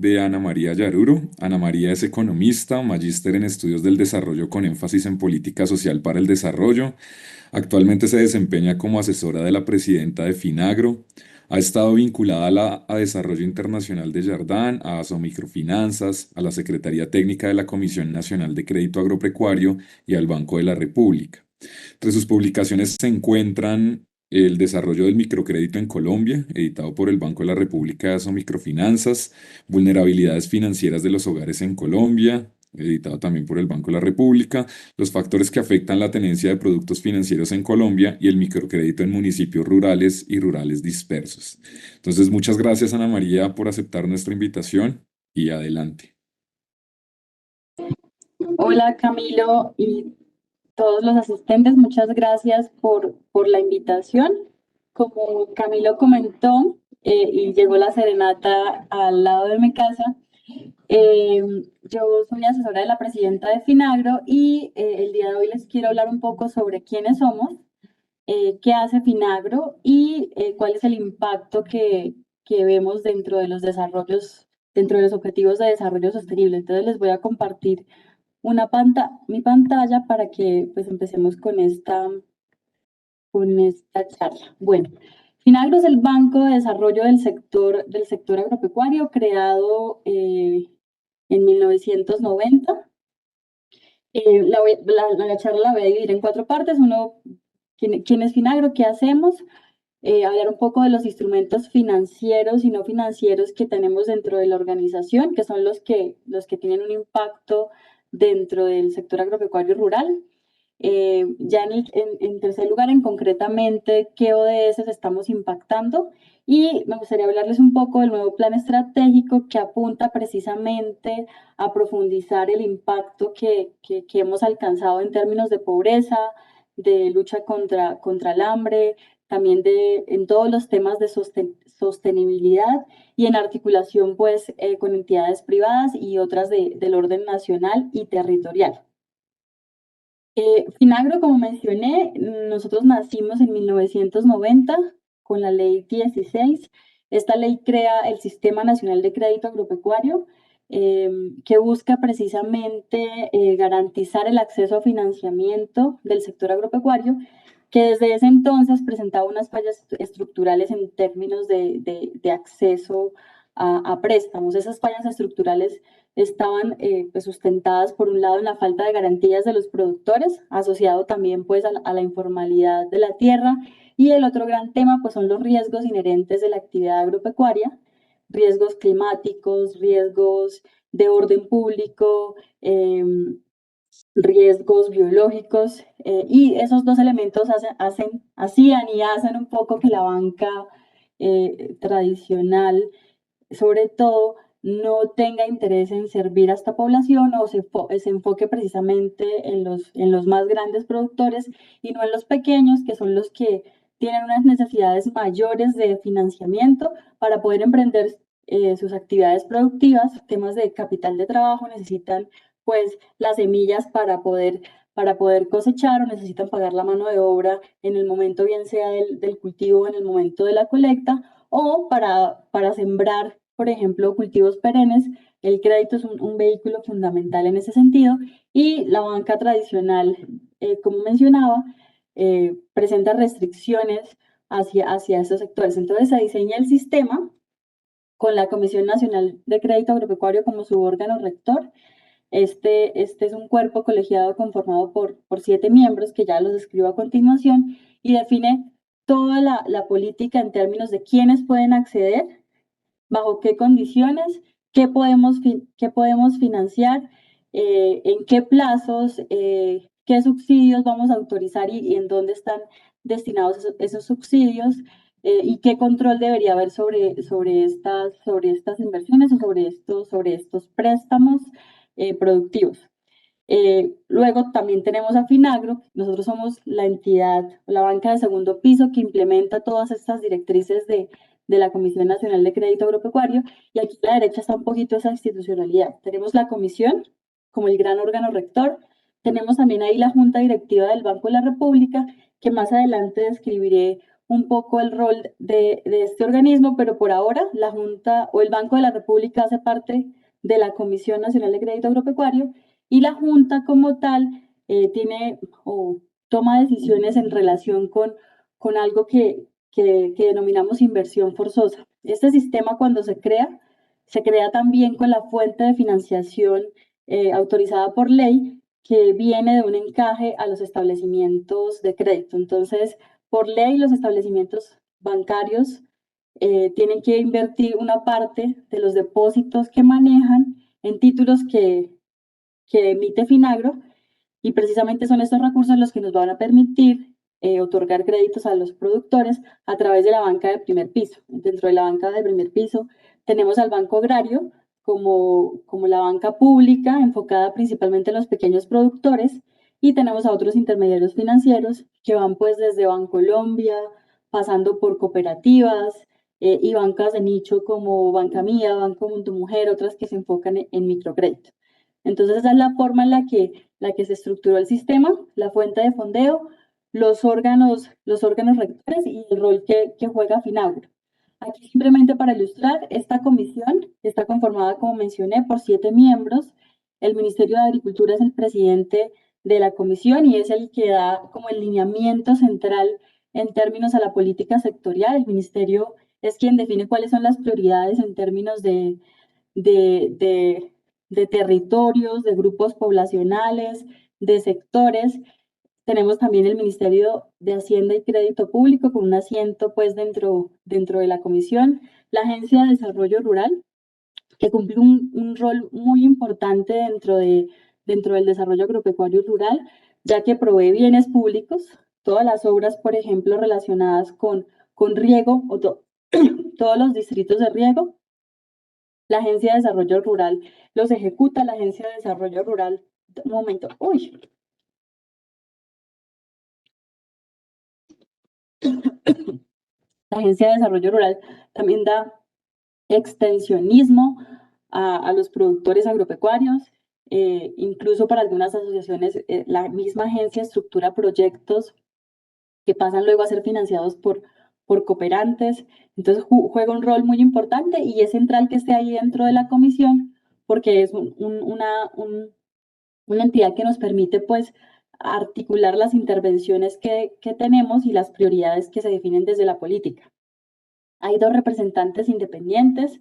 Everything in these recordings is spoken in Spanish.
de Ana María Yaruro. Ana María es economista, magíster en estudios del desarrollo con énfasis en política social para el desarrollo. Actualmente se desempeña como asesora de la presidenta de Finagro. Ha estado vinculada a Desarrollo Internacional de Jardán, a Asomicrofinanzas, a la Secretaría Técnica de la Comisión Nacional de Crédito Agropecuario y al Banco de la República. Entre sus publicaciones se encuentran El desarrollo del microcrédito en Colombia, editado por el Banco de la República o Microfinanzas, Vulnerabilidades financieras de los hogares en Colombia, editado también por el Banco de la República, Los factores que afectan la tenencia de productos financieros en Colombia y el microcrédito en municipios rurales y rurales dispersos. Entonces, muchas gracias, Ana María, por aceptar nuestra invitación y adelante. Hola Camilo y todos los asistentes, muchas gracias por la invitación. Como Camilo comentó, y llegó la serenata al lado de mi casa, eh, yo soy asesora de la presidenta de Finagro y el día de hoy les quiero hablar un poco sobre quiénes somos, qué hace Finagro y cuál es el impacto que vemos dentro de los desarrollos, dentro de los objetivos de desarrollo sostenible. Entonces les voy a compartir mi pantalla para que pues empecemos con esta charla. Bueno, Finagro es el Banco de Desarrollo del sector agropecuario creado en 1990. La charla la voy a dividir en cuatro partes. Uno, ¿quién es Finagro? ¿Qué hacemos? Hablar un poco de los instrumentos financieros y no financieros que tenemos dentro de la organización, que son los que tienen un impacto dentro del sector agropecuario rural. Ya en tercer lugar, en concretamente, qué ODS estamos impactando. Y me gustaría hablarles un poco del nuevo plan estratégico que apunta precisamente a profundizar el impacto que hemos alcanzado en términos de pobreza, de lucha contra el hambre, también en todos los temas de sostenibilidad y en articulación pues con entidades privadas y otras del orden nacional y territorial. Finagro, como mencioné, nosotros nacimos en 1990 con la ley 16. Esta ley crea el Sistema Nacional de Crédito Agropecuario, que busca precisamente garantizar el acceso a financiamiento del sector agropecuario, que desde ese entonces presentaba unas fallas estructurales en términos de acceso a préstamos. Esas fallas estructurales estaban pues sustentadas por un lado en la falta de garantías de los productores, asociado también pues a la informalidad de la tierra, y el otro gran tema pues son los riesgos inherentes de la actividad agropecuaria, riesgos climáticos, riesgos de orden público, riesgos biológicos, y esos dos elementos hacían y hacen un poco que la banca tradicional, sobre todo, no tenga interés en servir a esta población o se enfoque precisamente en los más grandes productores y no en los pequeños, que son los que tienen unas necesidades mayores de financiamiento para poder emprender sus actividades productivas. Temas de capital de trabajo, necesitan pues las semillas para poder cosechar, o necesitan pagar la mano de obra en el momento, bien sea del cultivo o en el momento de la colecta, o para sembrar, por ejemplo, cultivos perennes. El crédito es un vehículo fundamental en ese sentido, y la banca tradicional, como mencionaba, presenta restricciones hacia estos sectores. Entonces se diseña el sistema con la Comisión Nacional de Crédito Agropecuario como su órgano rector. Este es un cuerpo colegiado conformado por 7 miembros, que ya los describo a continuación, y define toda la política en términos de quiénes pueden acceder, bajo qué condiciones, qué podemos financiar, en qué plazos, qué subsidios vamos a autorizar y en dónde están destinados esos subsidios, y qué control debería haber sobre estas inversiones o sobre estos préstamos productivos. Luego también tenemos a Finagro. Nosotros somos la entidad, la banca de segundo piso que implementa todas estas directrices de la Comisión Nacional de Crédito Agropecuario, y aquí a la derecha está un poquito esa institucionalidad. Tenemos la comisión como el gran órgano rector, tenemos también ahí la junta directiva del Banco de la República, que más adelante describiré un poco el rol de este organismo, pero por ahora la Junta o el Banco de la República hace parte de la Comisión Nacional de Crédito Agropecuario y la Junta como tal tiene o toma decisiones en relación con algo que denominamos inversión forzosa. Este sistema cuando se crea también con la fuente de financiación autorizada por ley que viene de un encaje a los establecimientos de crédito. Entonces, por ley, los establecimientos bancarios tienen que invertir una parte de los depósitos que manejan en títulos que emite Finagro y precisamente son estos recursos los que nos van a permitir otorgar créditos a los productores a través de la banca de primer piso. Dentro de la banca de primer piso tenemos al Banco Agrario como la banca pública enfocada principalmente en los pequeños productores y tenemos a otros intermediarios financieros que van pues desde Bancolombia, pasando por cooperativas y bancas de nicho como Banca Mía, Banco Mundo Mujer, otras que se enfocan en microcrédito. Entonces esa es la forma en la que se estructuró el sistema, la fuente de fondeo, los órganos rectores y el rol que juega Finagro. Aquí simplemente para ilustrar, esta comisión está conformada, como mencioné, por 7 miembros. El Ministerio de Agricultura es el presidente de la comisión y es el que da como el lineamiento central en términos a la política sectorial. El ministerio es quien define cuáles son las prioridades en términos de, de, de territorios, de grupos poblacionales, de sectores. Tenemos también el Ministerio de Hacienda y Crédito Público con un asiento pues dentro de la comisión, la Agencia de Desarrollo Rural, que cumple un rol muy importante dentro del desarrollo agropecuario rural, ya que provee bienes públicos, todas las obras, por ejemplo, relacionadas con riego, todos los distritos de riego, la Agencia de Desarrollo Rural los ejecuta, la Agencia de Desarrollo Rural, un momento, uy, la Agencia de Desarrollo Rural también da extensionismo a los productores agropecuarios, incluso para algunas asociaciones, la misma agencia estructura proyectos que pasan luego a ser financiados por cooperantes. Entonces juega un rol muy importante y es central que esté ahí dentro de la comisión porque es una entidad que nos permite pues articular las intervenciones que tenemos y las prioridades que se definen desde la política. Hay 2 representantes independientes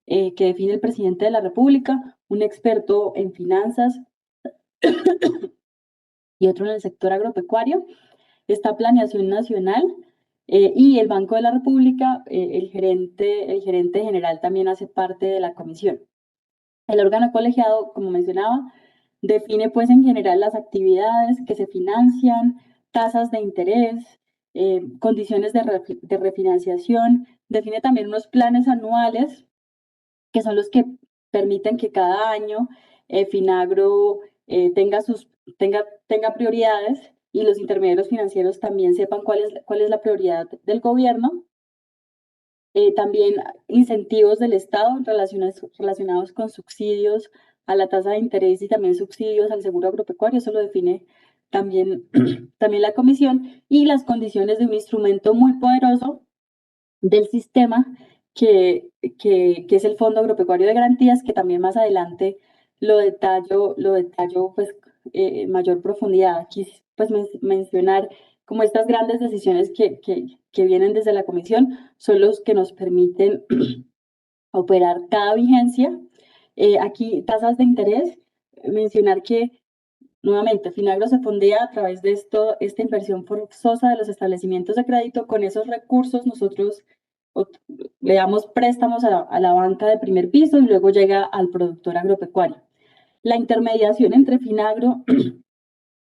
que define el presidente de la República, un experto en finanzas y otro en el sector agropecuario. Está Planeación Nacional y el Banco de la República, el gerente general también hace parte de la comisión. El órgano colegiado, como mencionaba, define pues en general las actividades que se financian, tasas de interés, condiciones de refinanciación, define también unos planes anuales que son los que permiten que cada año Finagro tenga prioridades y los intermediarios financieros también sepan cuál es la prioridad del gobierno. También incentivos del Estado relacionados con subsidios a la tasa de interés y también subsidios al seguro agropecuario, eso lo define también, también la comisión, y las condiciones de un instrumento muy poderoso del sistema que es el Fondo Agropecuario de Garantías, que también más adelante lo detallo pues en mayor profundidad. Aquí pues mencionar como estas grandes decisiones que vienen desde la comisión son los que nos permiten operar cada vigencia. Aquí tasas de interés, mencionar que nuevamente, Finagro se fondea a través de esta inversión forzosa de los establecimientos de crédito. Con esos recursos nosotros le damos préstamos a la banca de primer piso y luego llega al productor agropecuario. La intermediación entre Finagro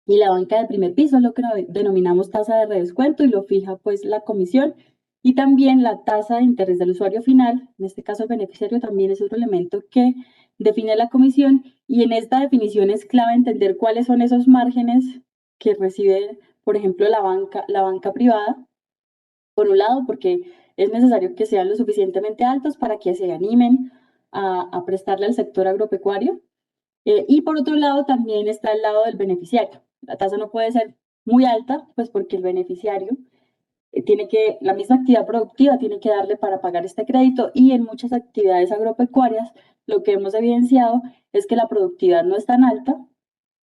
y la banca de primer piso es lo que denominamos tasa de redescuento y lo fija pues la comisión. Y también la tasa de interés del usuario final, en este caso el beneficiario, también es otro elemento que define la comisión y en esta definición es clave entender cuáles son esos márgenes que recibe, por ejemplo, la banca privada, por un lado, porque es necesario que sean lo suficientemente altos para que se animen a prestarle al sector agropecuario. Y por otro lado, también está el lado del beneficiario. La tasa no puede ser muy alta, pues porque el beneficiario la misma actividad productiva tiene que darle para pagar este crédito, y en muchas actividades agropecuarias lo que hemos evidenciado es que la productividad no es tan alta.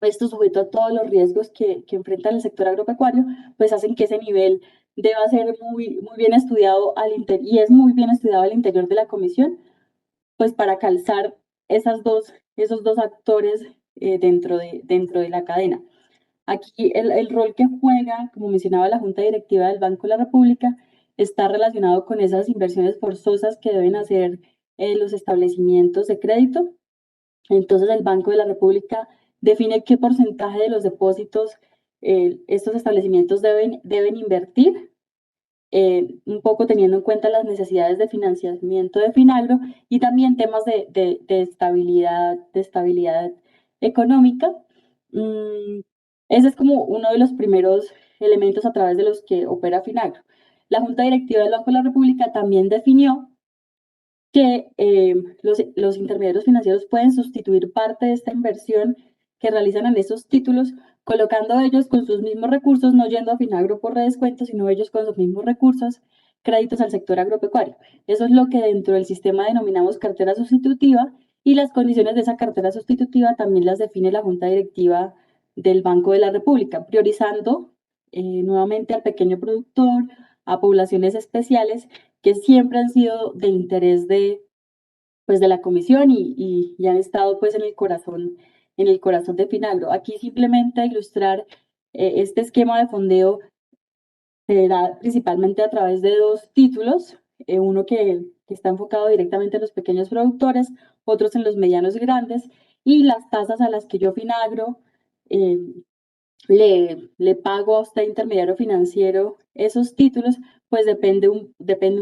Esto sujeto a todos los riesgos que enfrenta el sector agropecuario, pues hacen que ese nivel deba ser muy bien estudiado y es muy bien estudiado al interior de la comisión, pues para calzar esos dos actores dentro de la cadena. Aquí el rol que juega, como mencionaba la Junta Directiva del Banco de la República, está relacionado con esas inversiones forzosas que deben hacer los establecimientos de crédito. Entonces el Banco de la República define qué porcentaje de los depósitos estos establecimientos deben invertir, un poco teniendo en cuenta las necesidades de financiamiento de Finagro y también temas de estabilidad económica. Ese es como uno de los primeros elementos a través de los que opera Finagro. La Junta Directiva del Banco de la República también definió que los intermediarios financieros pueden sustituir parte de esta inversión que realizan en esos títulos, colocando ellos con sus mismos recursos, no yendo a Finagro por redescuento, sino ellos con sus mismos recursos, créditos al sector agropecuario. Eso es lo que dentro del sistema denominamos cartera sustitutiva, y las condiciones de esa cartera sustitutiva también las define la Junta Directiva del Banco de la República, priorizando nuevamente al pequeño productor, a poblaciones especiales que siempre han sido de interés pues, de la comisión y han estado pues en el corazón de Finagro. Aquí simplemente a ilustrar este esquema de fondeo se da principalmente a través de dos títulos, uno que está enfocado directamente en los pequeños productores, otros en los medianos y grandes, y las tasas a las que yo Finagro eh, le pago a usted, intermediario financiero, esos títulos, pues depende un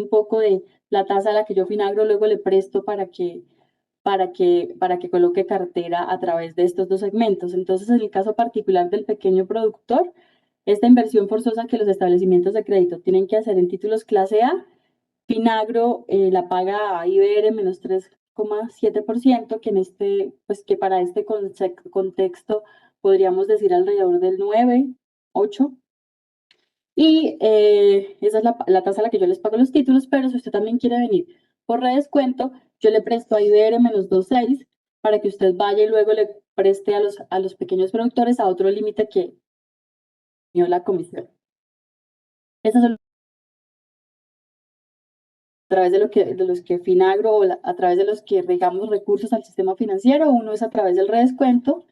poco de la tasa a la que yo Finagro luego le presto para que coloque cartera a través de estos dos segmentos. Entonces, en el caso particular del pequeño productor, esta inversión forzosa que los establecimientos de crédito tienen que hacer en títulos clase A, Finagro la paga a IBR menos 3,7%, pues que para este contexto podríamos decir alrededor del 9, 8. Y esa es la tasa a la que yo les pago los títulos, pero si usted también quiere venir por redescuento, yo le presto a IBR menos 2,6 para que usted vaya y luego le preste a los pequeños productores a otro límite que dio la comisión. Esas son a través de los que Finagro o a través de los que regamos recursos al sistema financiero. Uno es a través del redescuento,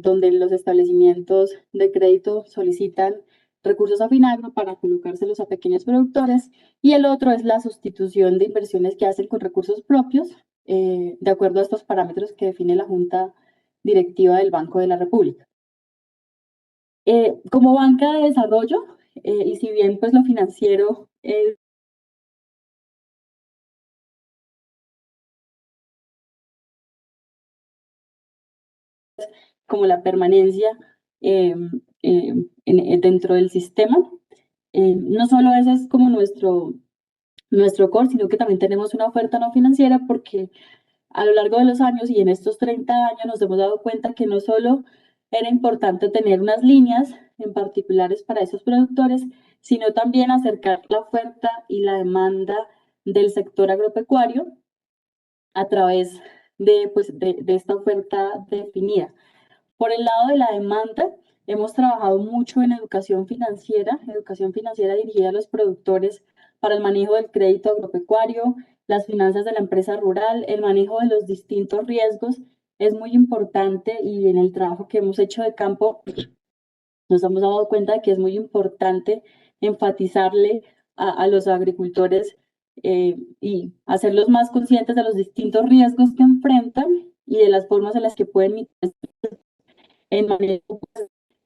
donde los establecimientos de crédito solicitan recursos a Finagro para colocárselos a pequeños productores, y el otro es la sustitución de inversiones que hacen con recursos propios, de acuerdo a estos parámetros que define la Junta Directiva del Banco de la República. Como banca de desarrollo, y si bien pues lo financiero es como la permanencia dentro del sistema, no solo ese es como nuestro core, sino que también tenemos una oferta no financiera, porque a lo largo de los años y en estos 30 años nos hemos dado cuenta que no solo era importante tener unas líneas en particulares para esos productores, sino también acercar la oferta y la demanda del sector agropecuario a través de esta oferta definida. Por el lado de la demanda, hemos trabajado mucho en educación financiera dirigida a los productores para el manejo del crédito agropecuario, las finanzas de la empresa rural, el manejo de los distintos riesgos. Es muy importante, y en el trabajo que hemos hecho de campo nos hemos dado cuenta de que es muy importante enfatizarle a los agricultores y hacerlos más conscientes de los distintos riesgos que enfrentan y de las formas en las que pueden en manejo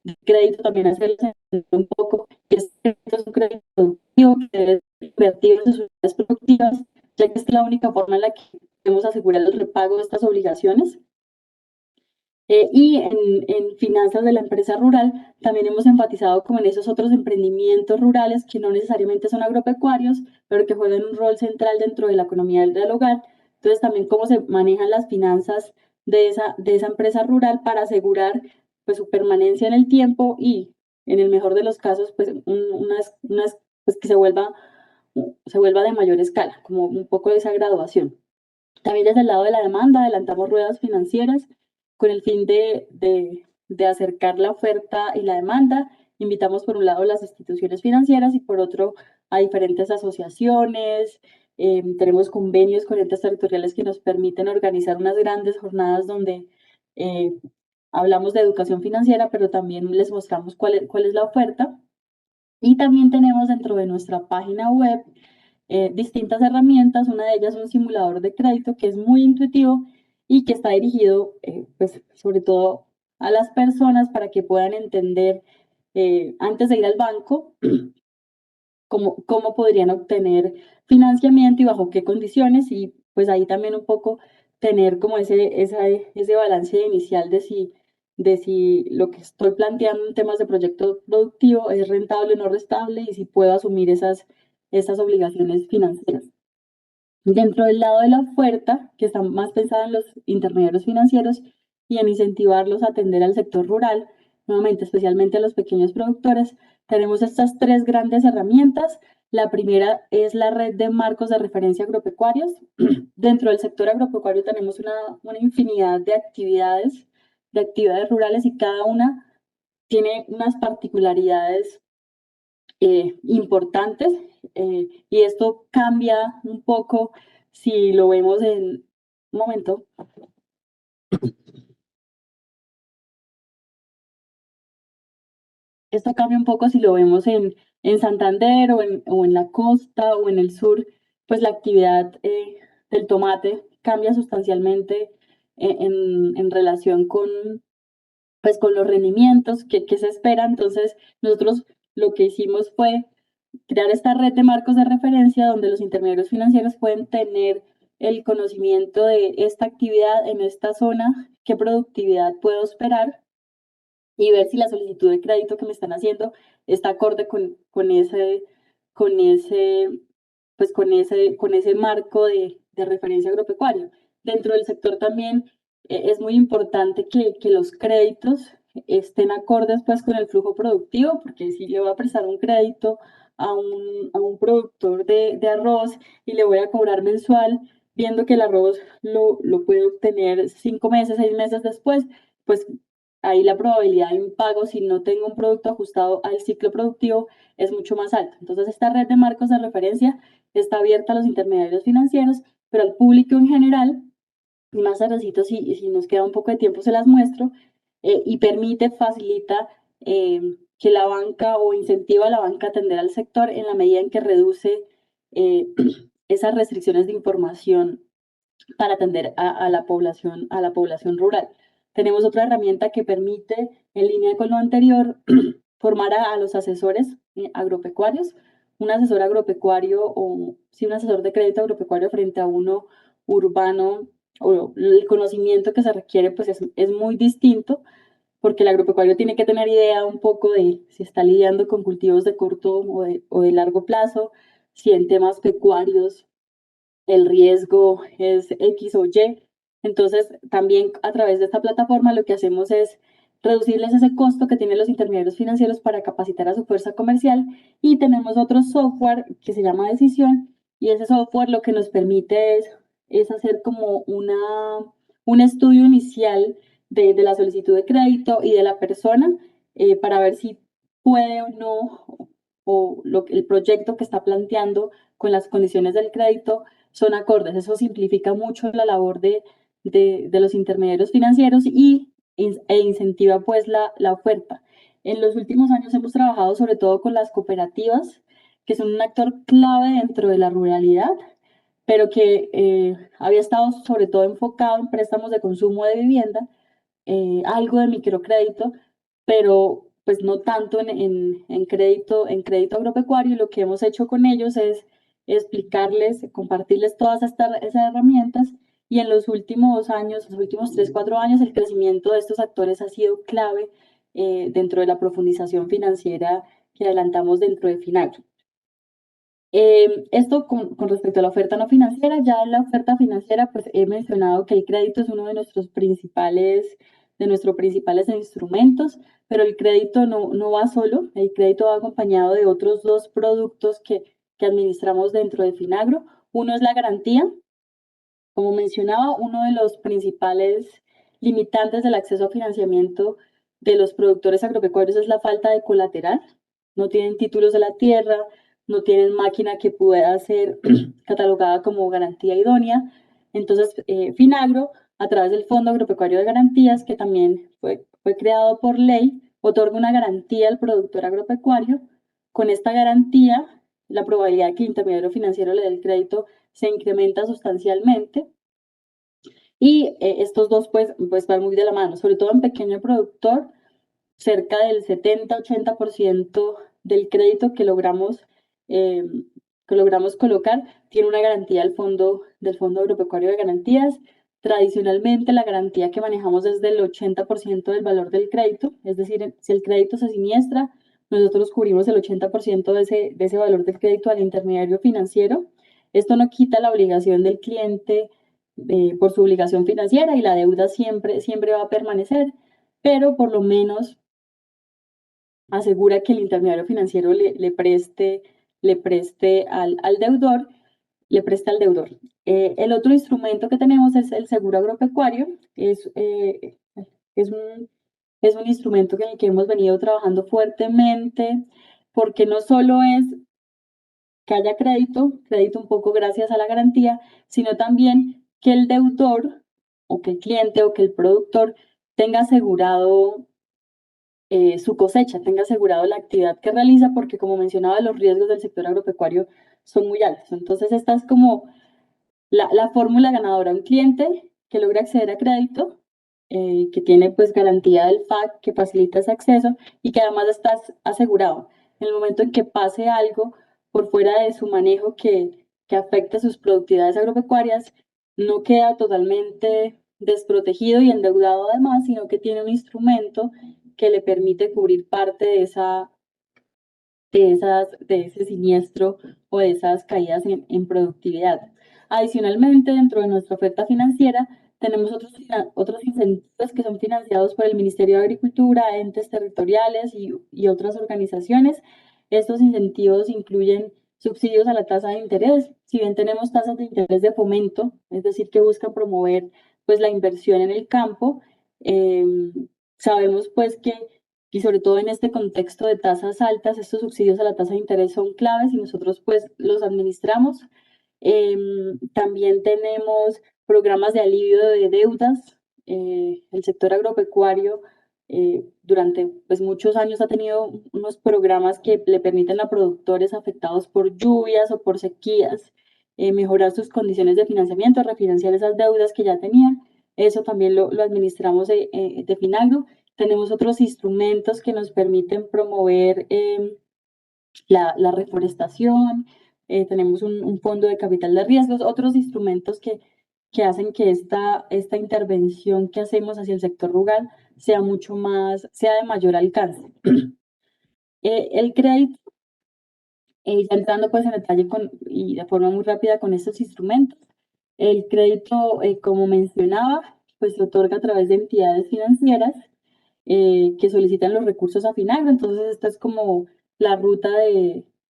de crédito, también hacerles entender un poco que este es un crédito productivo, que debe invertir en sus unidades productivas, ya que es la única forma en la que podemos asegurar el repago de estas obligaciones. Y en finanzas de la empresa rural también hemos enfatizado como en esos otros emprendimientos rurales que no necesariamente son agropecuarios, pero que juegan un rol central dentro de la economía del hogar. Entonces también cómo se manejan las finanzas de esa empresa rural para asegurar pues su permanencia en el tiempo y en el mejor de los casos pues unas pues que se vuelva de mayor escala, como un poco de esa graduación. También desde el lado de la demanda adelantamos ruedas financieras con el fin de acercar la oferta y la demanda. Invitamos por un lado las instituciones financieras y por otro a diferentes asociaciones. Tenemos convenios con entes territoriales que nos permiten organizar unas grandes jornadas donde eh, hablamos de educación financiera, pero también les mostramos cuál es la oferta. Y también tenemos dentro de nuestra página web distintas herramientas. Una de ellas es un simulador de crédito que es muy intuitivo y que está dirigido, pues, sobre todo a las personas para que puedan entender antes de ir al banco cómo podrían obtener financiamiento y bajo qué condiciones, y pues ahí también un poco tener como ese balance inicial de si lo que estoy planteando en temas de proyecto productivo es rentable o no rentable y si puedo asumir esas obligaciones financieras. Dentro del lado de la oferta, que está más pensada en los intermediarios financieros y en incentivarlos a atender al sector rural, nuevamente especialmente a los pequeños productores, tenemos estas tres grandes herramientas. La primera es la red de marcos de referencia agropecuarios. Dentro del sector agropecuario tenemos una infinidad de actividades rurales, y cada una tiene unas particularidades importantes, y esto cambia un poco si lo vemos en un momento. Esto cambia un poco si lo vemos en Santander o en la costa o en el sur, pues la actividad del tomate cambia sustancialmente en relación pues, con los rendimientos que se esperan. Entonces, nosotros lo que hicimos fue crear esta red de marcos de referencia donde los intermediarios financieros pueden tener el conocimiento de esta actividad en esta zona, qué productividad puedo esperar, y ver si la solicitud de crédito que me están haciendo está acorde con ese, pues con ese marco de referencia agropecuario. Dentro del sector también es muy importante que los créditos estén acordes pues con el flujo productivo, porque si le voy a prestar un crédito a un productor de arroz y le voy a cobrar mensual, viendo que el arroz lo puede obtener 5 meses, 6 meses después, pues ahí la probabilidad de un pago, si no tengo un producto ajustado al ciclo productivo, es mucho más alta. Entonces, esta red de marcos de referencia está abierta a los intermediarios financieros, pero al público en general. Y más tardecito, si nos queda un poco de tiempo, se las muestro, y permite, facilita que la banca o incentiva a la banca a atender al sector en la medida en que reduce eh, esas restricciones de información para atender a la población rural. Tenemos otra herramienta que permite, en línea con lo anterior, formar a los asesores agropecuarios. Un asesor agropecuario o sí, un asesor de crédito agropecuario frente a uno urbano, o el conocimiento que se requiere pues es muy distinto, porque el agropecuario tiene que tener idea un poco de si está lidiando con cultivos de corto o de largo plazo, si en temas pecuarios el riesgo es X o Y. Entonces, también a través de esta plataforma lo que hacemos es reducirles ese costo que tienen los intermediarios financieros para capacitar a su fuerza comercial, y tenemos otro software que se llama Decisión, y ese software lo que nos permite es hacer como un estudio inicial de la solicitud de crédito y de la persona, para ver si puede o no, o el proyecto que está planteando con las condiciones del crédito son acordes. Eso simplifica mucho la labor de los intermediarios financieros e incentiva pues la oferta. En los últimos años hemos trabajado sobre todo con las cooperativas, que son un actor clave dentro de la ruralidad, pero que había estado sobre todo enfocado en préstamos de consumo de vivienda, algo de microcrédito, pero pues no tanto en crédito agropecuario. Y lo que hemos hecho con ellos es explicarles, compartirles todas esas herramientas, y en los últimos años, los últimos 3, 4 años, el crecimiento de estos actores ha sido clave dentro de la profundización financiera que adelantamos dentro de Finagro. Esto con respecto a la oferta no financiera. Ya en la oferta financiera, pues he mencionado que el crédito es uno de nuestros principales instrumentos, pero el crédito no va solo, el crédito va acompañado de otros dos productos que administramos dentro de Finagro. Uno es la garantía. Como mencionaba, uno de los principales limitantes del acceso a financiamiento de los productores agropecuarios es la falta de colateral. No tienen títulos de la tierra, no tienen máquina que pueda ser catalogada como garantía idónea. Entonces, Finagro, a través del Fondo Agropecuario de Garantías, que también fue creado por ley, otorga una garantía al productor agropecuario. Con esta garantía, la probabilidad de que el intermediario financiero le dé el crédito se incrementa sustancialmente. Y estos dos pues van muy de la mano, sobre todo en pequeño productor, cerca del 70-80% del crédito que logramos colocar tiene una garantía del Fondo Agropecuario de Garantías. Tradicionalmente la garantía que manejamos es del 80% del valor del crédito, es decir, si el crédito se siniestra, nosotros cubrimos el 80% de ese valor del crédito al intermediario financiero. Esto no quita la obligación del cliente por su obligación financiera y la deuda siempre va a permanecer, pero por lo menos asegura que el intermediario financiero le preste al deudor, le presta al deudor. El otro instrumento que tenemos es el seguro agropecuario. Es un instrumento en el que hemos venido trabajando fuertemente, porque no solo es que haya crédito un poco gracias a la garantía, sino también que el deudor o que el cliente o que el productor tenga asegurado su cosecha, tenga asegurado la actividad que realiza, porque como mencionaba, los riesgos del sector agropecuario son muy altos. Entonces, esta es como la fórmula ganadora, un cliente que logra acceder a crédito, que tiene pues garantía del FAC, que facilita ese acceso y que además está asegurado. En el momento en que pase algo por fuera de su manejo que afecte sus productividades agropecuarias, no queda totalmente desprotegido y endeudado además, sino que tiene un instrumento que le permite cubrir parte de ese siniestro o de esas caídas en productividad. Adicionalmente, dentro de nuestra oferta financiera, tenemos otros incentivos que son financiados por el Ministerio de Agricultura, entes territoriales y otras organizaciones. Estos incentivos incluyen subsidios a la tasa de interés. Si bien tenemos tasas de interés de fomento, es decir, que buscan promover pues la inversión en el campo, sabemos pues que y sobre todo en este contexto de tasas altas, estos subsidios a la tasa de interés son claves y nosotros pues los administramos. También tenemos programas de alivio de deudas. El sector agropecuario durante pues, muchos años ha tenido unos programas que le permiten a productores afectados por lluvias o por sequías mejorar sus condiciones de financiamiento, refinanciar esas deudas que ya tenían. Eso también lo administramos de Finagro. Tenemos otros instrumentos que nos permiten promover la reforestación, tenemos un fondo de capital de riesgos, otros instrumentos que hacen que esta intervención que hacemos hacia el sector rural sea de mayor alcance. El crédito, ya entrando pues en detalle y de forma muy rápida con estos instrumentos, el crédito, como mencionaba, pues se otorga a través de entidades financieras que solicitan los recursos a Finagro. Entonces, esta es como la ruta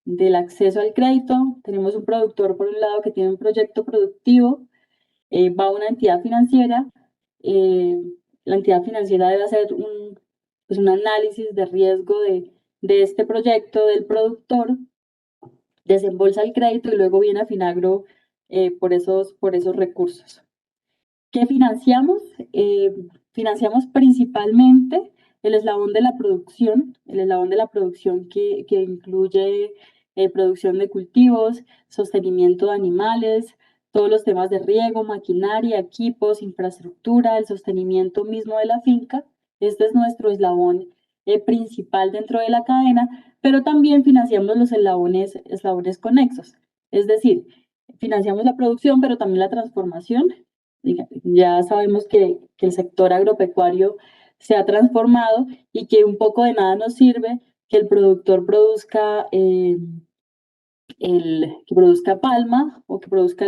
del acceso al crédito. Tenemos un productor, por un lado, que tiene un proyecto productivo, va a una entidad financiera. La entidad financiera debe hacer pues un análisis de riesgo de este proyecto del productor, desembolsa el crédito y luego viene a Finagro por esos recursos. ¿Qué financiamos? Financiamos principalmente el eslabón de la producción, que incluye producción de cultivos, sostenimiento de animales, todos los temas de riego, maquinaria, equipos, infraestructura, el sostenimiento mismo de la finca. Este es nuestro eslabón principal dentro de la cadena, pero también financiamos los eslabones conexos. Es decir, financiamos la producción, pero también la transformación. Ya sabemos que el sector agropecuario se ha transformado y que un poco de nada nos sirve que el productor produzca, que produzca palma o que produzca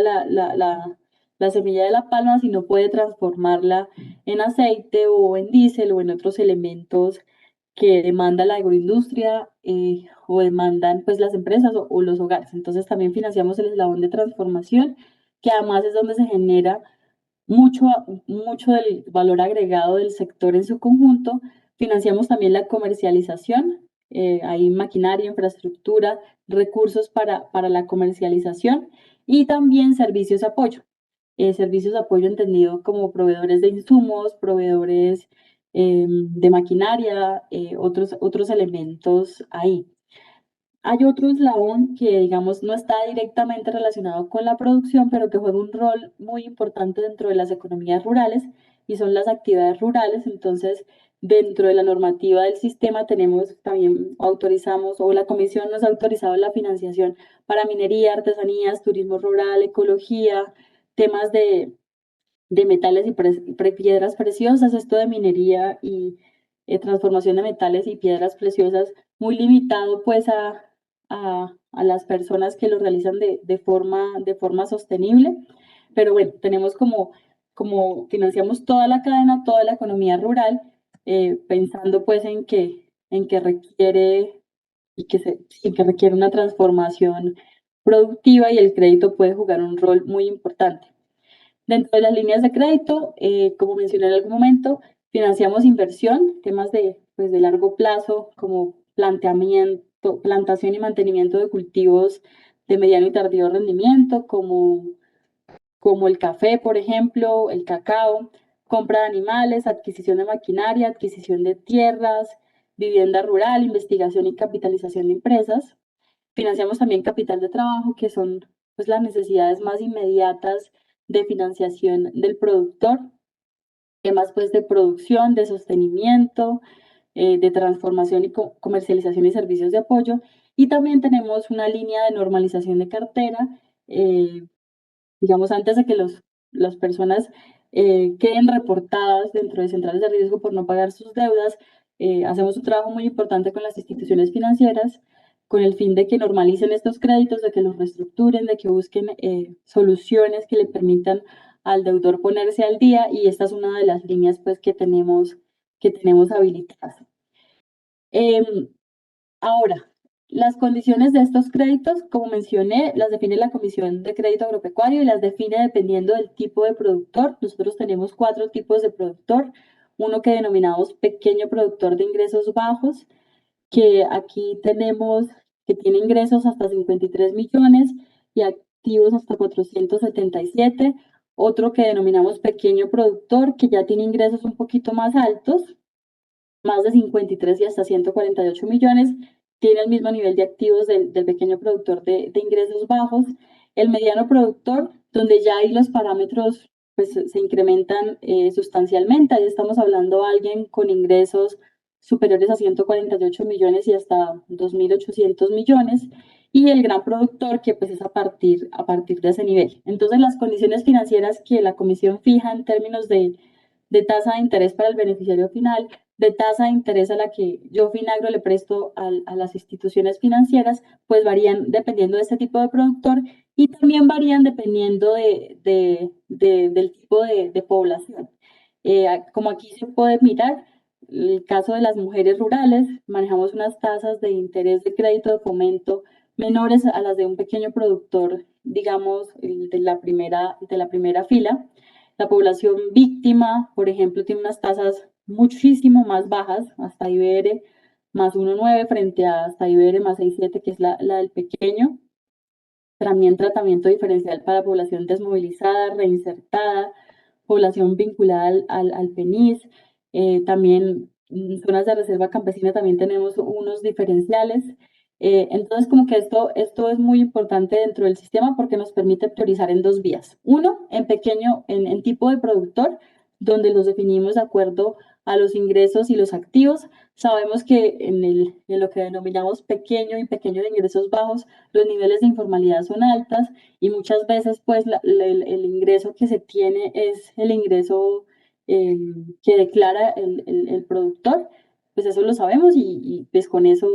la semilla de la palma, sino puede transformarla en aceite o en diésel o en otros elementos que demanda la agroindustria o demandan pues las empresas o los hogares. Entonces también financiamos el eslabón de transformación, que además es donde se genera mucho, mucho del valor agregado del sector en su conjunto. Financiamos también la comercialización, hay maquinaria, infraestructura, recursos para la comercialización y también servicios de apoyo. Servicios de apoyo entendido como proveedores de insumos, proveedores de maquinaria, otros elementos ahí. Hay otro eslabón que, digamos, no está directamente relacionado con la producción, pero que juega un rol muy importante dentro de las economías rurales y son las actividades rurales. Entonces, dentro de la normativa del sistema tenemos también, autorizamos, o la comisión nos ha autorizado la financiación para minería, artesanías, turismo rural, ecología, temas de metales y piedras preciosas, esto de minería y transformación de metales y piedras preciosas, muy limitado pues a las personas que lo realizan de forma sostenible. Pero bueno, tenemos como financiamos toda la cadena, toda la economía rural, pensando pues en que requiere y que requiere una transformación productiva y el crédito puede jugar un rol muy importante. Dentro de las líneas de crédito, como mencioné en algún momento, financiamos inversión, temas pues, de largo plazo, como plantación y mantenimiento de cultivos de mediano y tardío rendimiento, como el café, por ejemplo, el cacao, compra de animales, adquisición de maquinaria, adquisición de tierras, vivienda rural, investigación y capitalización de empresas. Financiamos también capital de trabajo, que son pues, las necesidades más inmediatas de financiación del productor, temas pues de producción, de sostenimiento, de transformación y comercialización y servicios de apoyo. Y también tenemos una línea de normalización de cartera, digamos, antes de que las personas queden reportadas dentro de centrales de riesgo por no pagar sus deudas. Hacemos un trabajo muy importante con las instituciones financieras con el fin de que normalicen estos créditos, de que los reestructuren, de que busquen soluciones que le permitan al deudor ponerse al día, y esta es una de las líneas pues que tenemos habilitadas. Ahora, las condiciones de estos créditos, como mencioné, las define la Comisión de Crédito Agropecuario y las define dependiendo del tipo de productor. Nosotros tenemos 4 tipos de productor. Uno que denominamos pequeño productor de ingresos bajos, que aquí tenemos que tiene ingresos hasta 53 millones y activos hasta 477. Otro que denominamos pequeño productor, que ya tiene ingresos un poquito más altos, más de 53 y hasta 148 millones, tiene el mismo nivel de activos del pequeño productor de ingresos bajos. El mediano productor, donde ya ahí los parámetros pues, se incrementan sustancialmente, ahí estamos hablando de alguien con ingresos superiores a 148 millones y hasta 2.800 millones, y el gran productor, que pues es a partir de ese nivel. Entonces, las condiciones financieras que la comisión fija en términos de tasa de interés para el beneficiario final, de tasa de interés a la que yo, Finagro, le presto a las instituciones financieras, pues varían dependiendo de este tipo de productor y también varían dependiendo del tipo de población. Como aquí se puede mirar, el caso de las mujeres rurales, manejamos unas tasas de interés de crédito de fomento menores a las de un pequeño productor, digamos, de la primera fila. La población víctima, por ejemplo, tiene unas tasas muchísimo más bajas, hasta IBR más 1,9 frente a hasta IBR más 6,7, que es la del pequeño. También tratamiento diferencial para población desmovilizada, reinsertada, población vinculada al PENIS. También en zonas de reserva campesina también tenemos unos diferenciales. Entonces, como que esto es muy importante dentro del sistema porque nos permite priorizar en 2 vías. Uno, en tipo de productor, donde los definimos de acuerdo a los ingresos y los activos. Sabemos que en lo que denominamos pequeño y pequeño de ingresos bajos, los niveles de informalidad son altas y muchas veces pues el ingreso que se tiene es el ingreso que declara el productor. Pues eso lo sabemos y pues con eso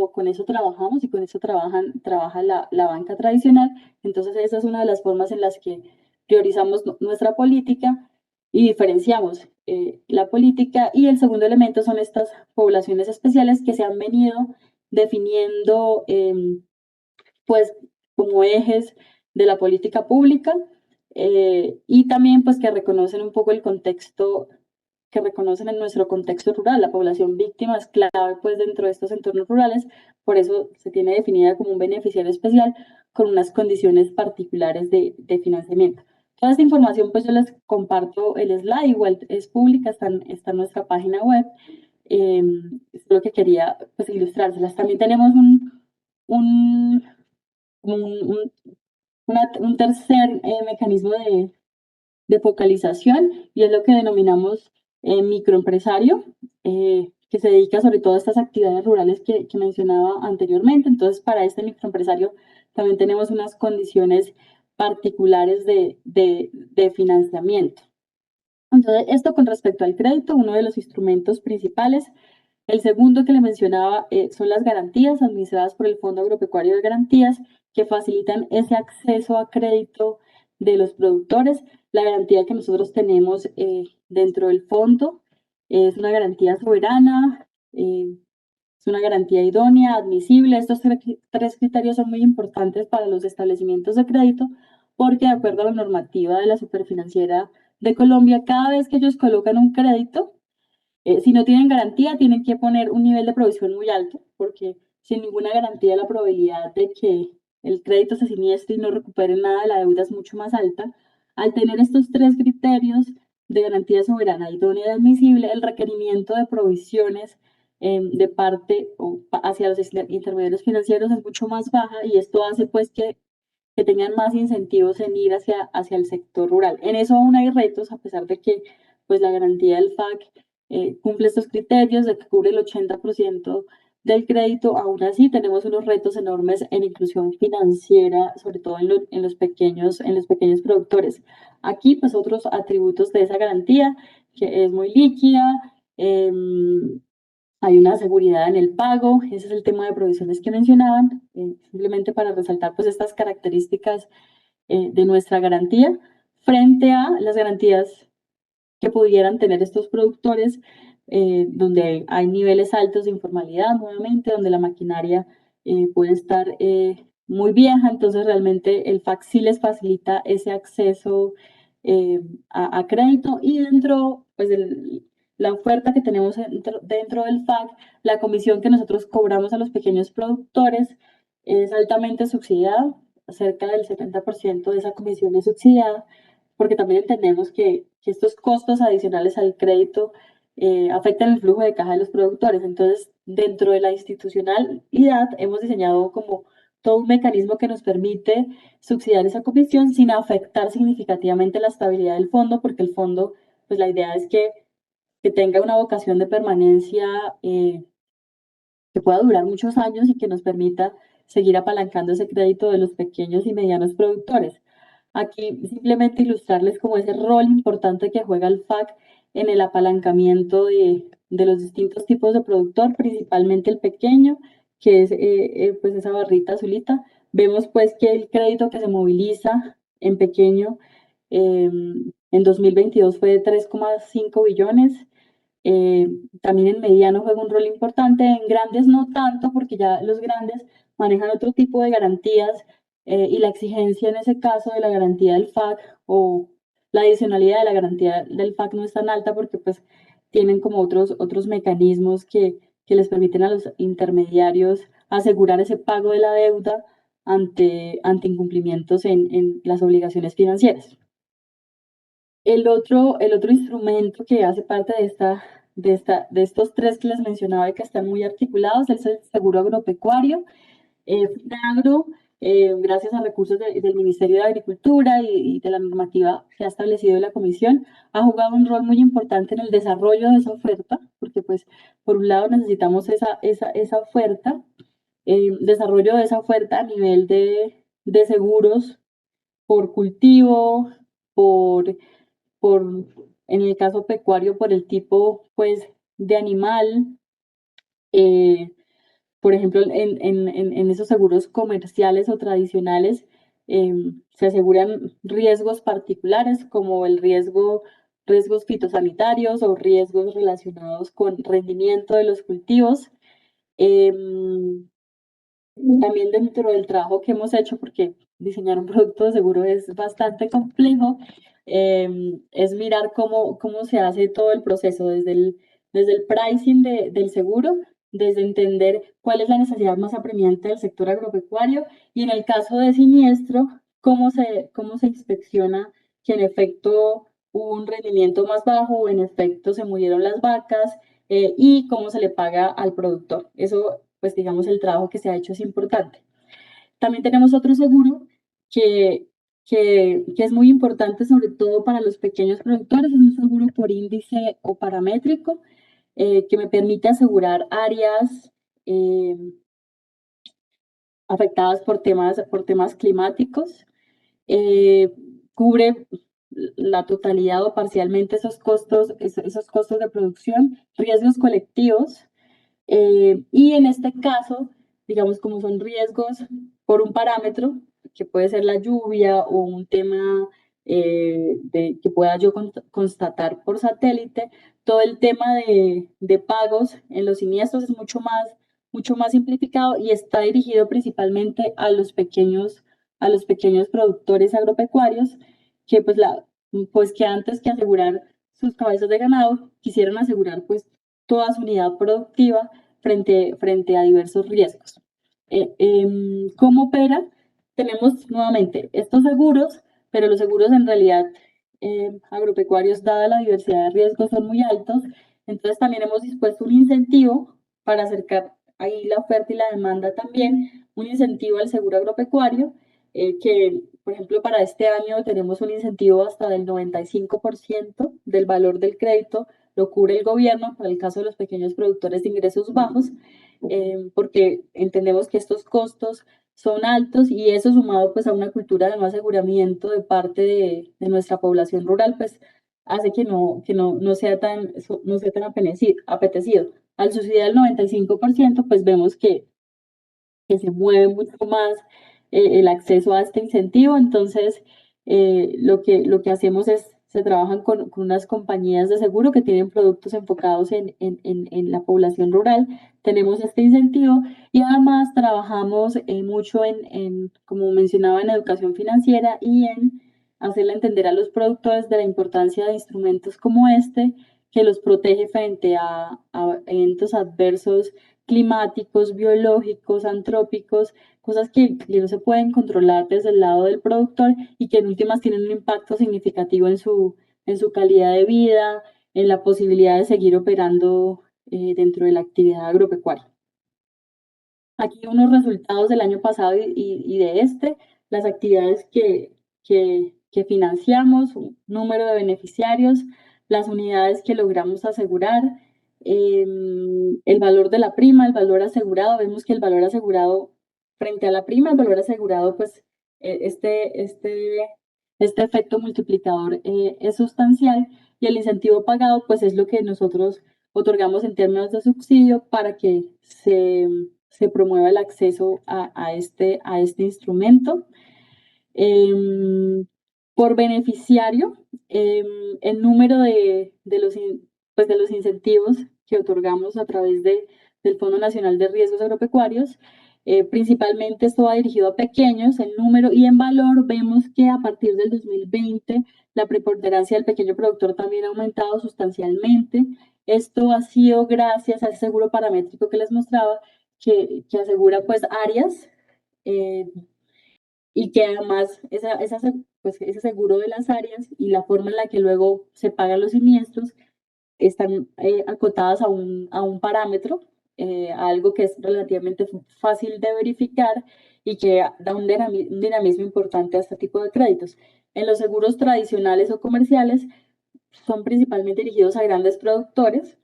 trabajamos y con eso trabaja la banca tradicional. Entonces esa es una de las formas en las que priorizamos nuestra política y diferenciamos la política. Y el segundo elemento son estas poblaciones especiales que se han venido definiendo pues como ejes de la política pública, y también pues que reconocen un poco el contexto, que reconocen en nuestro contexto rural. La población víctima es clave pues dentro de estos entornos rurales, por eso se tiene definida como un beneficiario especial con unas condiciones particulares de financiamiento. Toda esta información pues yo les comparto el slide, igual es pública, está en nuestra página web. Es lo que quería pues ilustrárselas. También tenemos un, un, un tercer mecanismo de focalización, y es lo que denominamos microempresario, que se dedica sobre todo a estas actividades rurales que mencionaba anteriormente. Entonces, para este microempresario también tenemos unas condiciones particulares de financiamiento. Entonces, esto con respecto al crédito, uno de los instrumentos principales. El segundo que le mencionaba son las garantías administradas por el Fondo Agropecuario de Garantías, que facilitan ese acceso a crédito de los productores. La garantía que nosotros tenemos dentro del fondo es una garantía soberana, es una garantía idónea, admisible. Estos tres criterios son muy importantes para los establecimientos de crédito, porque de acuerdo a la normativa de la Superfinanciera de Colombia, cada vez que ellos colocan un crédito, si no tienen garantía, tienen que poner un nivel de provisión muy alto, porque sin ninguna garantía la probabilidad de que el crédito se siniestre y no recupere nada de la deuda es mucho más alta. Al tener estos tres criterios de garantía soberana, idónea y admisible, el requerimiento de provisiones de parte o hacia los intermediarios financieros es mucho más baja, y esto hace pues que tengan más incentivos en ir hacia el sector rural. En eso aún hay retos, a pesar de que pues la garantía del FAC cumple estos criterios de que cubre el 80% del crédito. Aún así tenemos unos retos enormes en inclusión financiera, sobre todo en los pequeños productores. Aquí pues otros atributos de esa garantía, que es muy líquida, hay una seguridad en el pago. Ese es el tema de provisiones que mencionaban, simplemente para resaltar pues estas características de nuestra garantía frente a las garantías que pudieran tener estos productores, donde hay niveles altos de informalidad, nuevamente, donde la maquinaria puede estar muy vieja. Entonces realmente el FAC sí les facilita ese acceso a crédito, y dentro pues, la oferta que tenemos dentro del FAC, la comisión que nosotros cobramos a los pequeños productores es altamente subsidiada. Cerca del 70% de esa comisión es subsidiada, porque también entendemos que estos costos adicionales al crédito afectan el flujo de caja de los productores. Entonces, dentro de la institucionalidad, hemos diseñado como todo un mecanismo que nos permite subsidiar esa comisión sin afectar significativamente la estabilidad del fondo, porque el fondo, pues la idea es que tenga una vocación de permanencia que pueda durar muchos años y que nos permita seguir apalancando ese crédito de los pequeños y medianos productores. Aquí simplemente ilustrarles como ese rol importante que juega el FAC en el apalancamiento de los distintos tipos de productor, principalmente el pequeño, que es pues esa barrita azulita. Vemos pues que el crédito que se moviliza en pequeño en 2022 fue de 3,5 billones. También en mediano juega un rol importante, en grandes no tanto, porque ya los grandes manejan otro tipo de garantías, y la exigencia en ese caso de la garantía del FAC o la adicionalidad de la garantía del FAC no es tan alta, porque pues tienen como otros mecanismos que les permiten a los intermediarios asegurar ese pago de la deuda ante incumplimientos en las obligaciones financieras. El otro instrumento que hace parte de estos tres que les mencionaba y que están muy articulados es el seguro agropecuario. FINAGRO, gracias a recursos del Ministerio de Agricultura y de la normativa que ha establecido la Comisión, ha jugado un rol muy importante en el desarrollo de esa oferta, porque pues por un lado necesitamos esa oferta, desarrollo de esa oferta a nivel de seguros por cultivo, por por, en el caso pecuario, por el tipo, pues, de animal. eh, por ejemplo, en esos seguros comerciales o tradicionales, se aseguran riesgos particulares como riesgos fitosanitarios o riesgos relacionados con rendimiento de los cultivos. También dentro del trabajo que hemos hecho, porque diseñar un producto de seguro es bastante complejo, es mirar cómo se hace todo el proceso, desde el pricing del seguro, desde entender cuál es la necesidad más apremiante del sector agropecuario y en el caso de siniestro, cómo se inspecciona que en efecto hubo un rendimiento más bajo o en efecto se murieron las vacas, y cómo se le paga al productor. Eso, pues digamos, el trabajo que se ha hecho es importante. También tenemos otro seguro que, que es muy importante, sobre todo para los pequeños productores, es un seguro por índice o paramétrico, que me permite asegurar áreas afectadas por temas climáticos. Cubre la totalidad o parcialmente esos costos de producción, riesgos colectivos, y en este caso, digamos, como son riesgos por un parámetro, que puede ser la lluvia o un tema que pueda yo constatar por satélite, todo el tema de pagos en los siniestros es mucho más simplificado y está dirigido principalmente a los pequeños productores agropecuarios que pues que antes que asegurar sus cabezas de ganado, quisieran asegurar pues toda su unidad productiva frente a diversos riesgos. ¿Cómo opera? Tenemos nuevamente estos seguros, pero los seguros en realidad agropecuarios, dada la diversidad de riesgos, son muy altos. Entonces también hemos dispuesto un incentivo para acercar ahí la oferta y la demanda también, un incentivo al seguro agropecuario, que por ejemplo para este año tenemos un incentivo hasta del 95% del valor del crédito lo cubre el gobierno para el caso de los pequeños productores de ingresos bajos, porque entendemos que estos costos son altos y eso sumado pues a una cultura de no aseguramiento de parte de nuestra población rural, pues hace no sea no sea tan apetecido. Al subsidiar el 95%, pues vemos que se mueve mucho más el acceso a este incentivo. Entonces, lo que hacemos es, se trabajan con unas compañías de seguro que tienen productos enfocados en la población rural. Tenemos este incentivo y además trabajamos mucho como mencionaba, en educación financiera y en hacerle entender a los productores de la importancia de instrumentos como este, que los protege frente a eventos adversos climáticos, biológicos, antrópicos, cosas que no se pueden controlar desde el lado del productor y que en últimas tienen un impacto significativo en su calidad de vida, en la posibilidad de seguir operando dentro de la actividad agropecuaria. Aquí unos resultados del año pasado y de las actividades que financiamos, un número de beneficiarios, las unidades que logramos asegurar, el valor de la prima, el valor asegurado. Vemos que el valor asegurado frente a la prima, el valor asegurado, pues este efecto multiplicador es sustancial y el incentivo pagado, pues es lo que nosotros otorgamos en términos de subsidio para que se promueva el acceso a este instrumento. Por beneficiario, el número pues de los incentivos que otorgamos a través del Fondo Nacional de Riesgos Agropecuarios, principalmente esto va dirigido a pequeños, en número y en valor. Vemos que a partir del 2020 la preponderancia del pequeño productor también ha aumentado sustancialmente. Esto ha sido gracias al seguro paramétrico que les mostraba, que asegura pues áreas, y que además pues, ese seguro de las áreas y la forma en la que luego se pagan los siniestros están acotadas a un parámetro, a algo que es relativamente fácil de verificar y que da un dinamismo importante a este tipo de créditos. En los seguros tradicionales o comerciales son principalmente dirigidos a grandes productores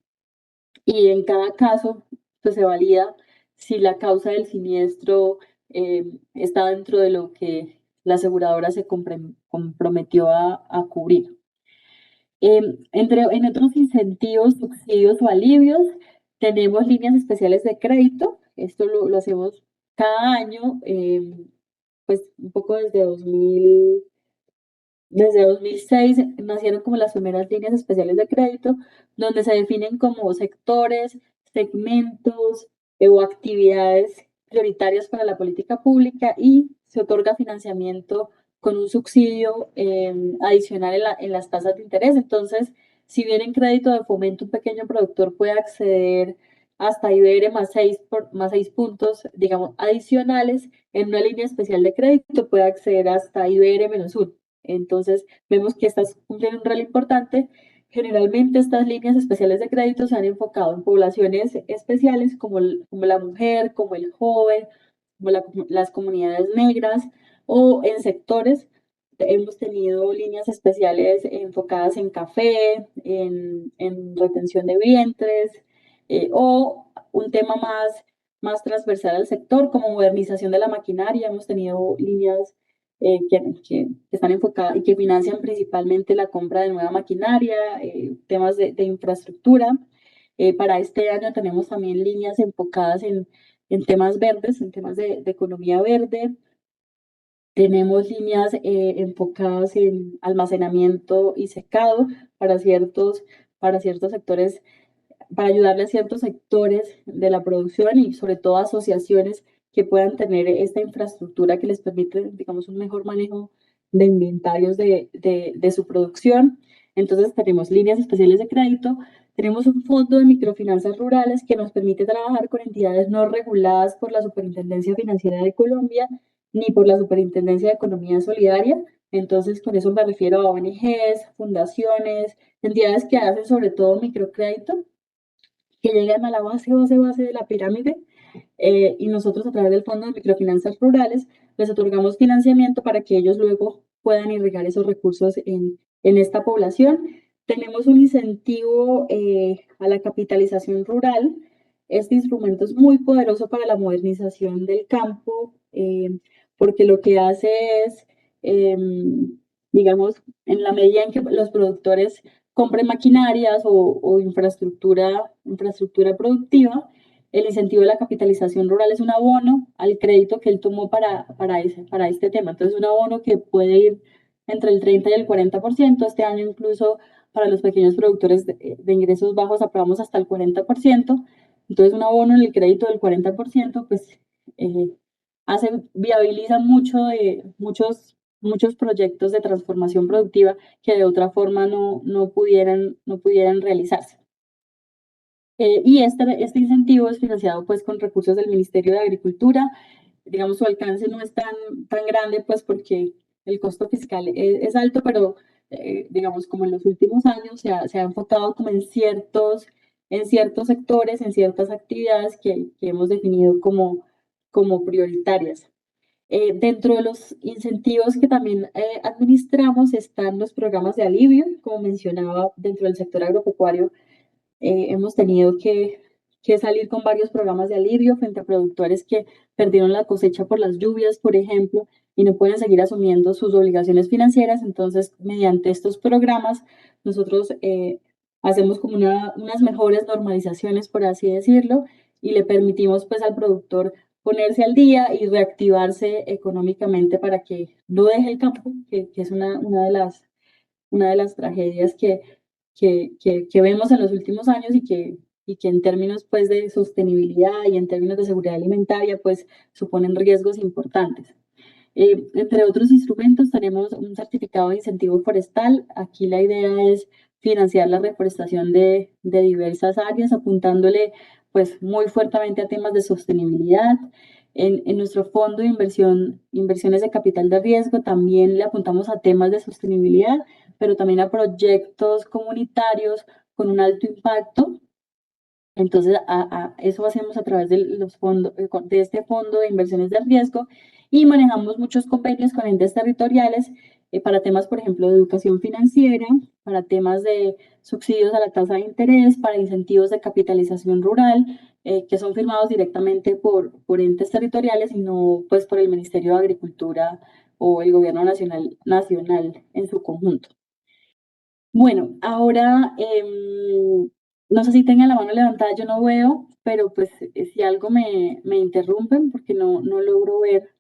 y en cada caso pues, se valida si la causa del siniestro está dentro de lo que la aseguradora se comprometió a cubrir. En otros incentivos, subsidios o alivios, tenemos líneas especiales de crédito. Esto lo hacemos cada año pues un poco desde 2006 nacieron como las primeras líneas especiales de crédito, donde se definen como sectores, segmentos o actividades prioritarias para la política pública y se otorga financiamiento con un subsidio adicional en las tasas de interés. Entonces, si bien en crédito de fomento un pequeño productor puede acceder hasta IBR más 6 puntos, digamos, adicionales, en una línea especial de crédito puede acceder hasta IBR -1. Entonces, vemos que estas cumplen un rol importante. Generalmente estas líneas especiales de crédito se han enfocado en poblaciones especiales como la mujer, como el joven, como las comunidades negras o en sectores. Hemos tenido líneas especiales enfocadas en café, en retención de vientres o un tema más transversal al sector como modernización de la maquinaria. Hemos tenido líneas que están enfocadas y que financian principalmente la compra de nueva maquinaria, temas de infraestructura. Para este año tenemos también líneas enfocadas en temas verdes, en temas de economía verde. Tenemos líneas enfocadas en almacenamiento y secado para ciertos sectores, para ayudarle a ciertos sectores de la producción y sobre todo asociaciones que puedan tener esta infraestructura que les permite, digamos, un mejor manejo de inventarios de su producción. Entonces tenemos líneas especiales de crédito, tenemos un fondo de microfinanzas rurales que nos permite trabajar con entidades no reguladas por la Superintendencia Financiera de Colombia ni por la Superintendencia de Economía Solidaria. Entonces, con eso me refiero a ONGs, fundaciones, entidades que hacen sobre todo microcrédito que llegan a la base de la pirámide y nosotros a través del Fondo de Microfinanzas Rurales les otorgamos financiamiento para que ellos luego puedan irrigar esos recursos en esta población. Tenemos un incentivo a la capitalización rural. Este instrumento es muy poderoso para la modernización del campo porque lo que hace es, eh, digamos, en la medida en que los productores compren maquinarias o infraestructura productiva, el incentivo de la capitalización rural es un abono al crédito que él tomó para este tema. Entonces, un abono que puede ir entre el 30 y el 40%. Este año incluso para los pequeños productores de ingresos bajos aprobamos hasta el 40%. Entonces, un abono en el crédito del 40%, pues eh, viabiliza muchos proyectos de transformación productiva que de otra forma no pudieran realizarse. Y este incentivo es financiado pues con recursos del Ministerio de Agricultura. Digamos, su alcance no es tan grande pues porque el costo fiscal es alto, pero digamos como en los últimos años se ha enfocado como en ciertos sectores, en ciertas actividades que hemos definido como prioritarias. Dentro de los incentivos que también administramos están los programas de alivio, como mencionaba, dentro del sector agropecuario hemos tenido que salir con varios programas de alivio frente a productores que perdieron la cosecha por las lluvias, por ejemplo, y no pueden seguir asumiendo sus obligaciones financieras. Entonces, mediante estos programas, nosotros hacemos como unas mejores normalizaciones, por así decirlo, y le permitimos pues al productor ponerse al día y reactivarse económicamente para que no deje el campo, que es una de las tragedias que vemos en los últimos años y que en términos pues de sostenibilidad y en términos de seguridad alimentaria pues suponen riesgos importantes. Entre otros instrumentos tenemos un certificado de incentivo forestal. Aquí la idea es financiar la reforestación de diversas áreas, apuntándole pues muy fuertemente a temas de sostenibilidad. En nuestro fondo de inversiones de capital de riesgo, también le apuntamos a temas de sostenibilidad, pero también a proyectos comunitarios con un alto impacto. Entonces, eso hacemos a través de los fondos, de este fondo de inversiones de riesgo y manejamos muchos convenios con entes territoriales para temas, por ejemplo, de educación financiera, para temas de subsidios a la tasa de interés, para incentivos de capitalización rural, que son firmados directamente por entes territoriales y no pues por el Ministerio de Agricultura o el Gobierno Nacional en su conjunto. Bueno, ahora no sé si tengan la mano levantada, yo no veo, pero pues si algo me interrumpen porque no logro ver.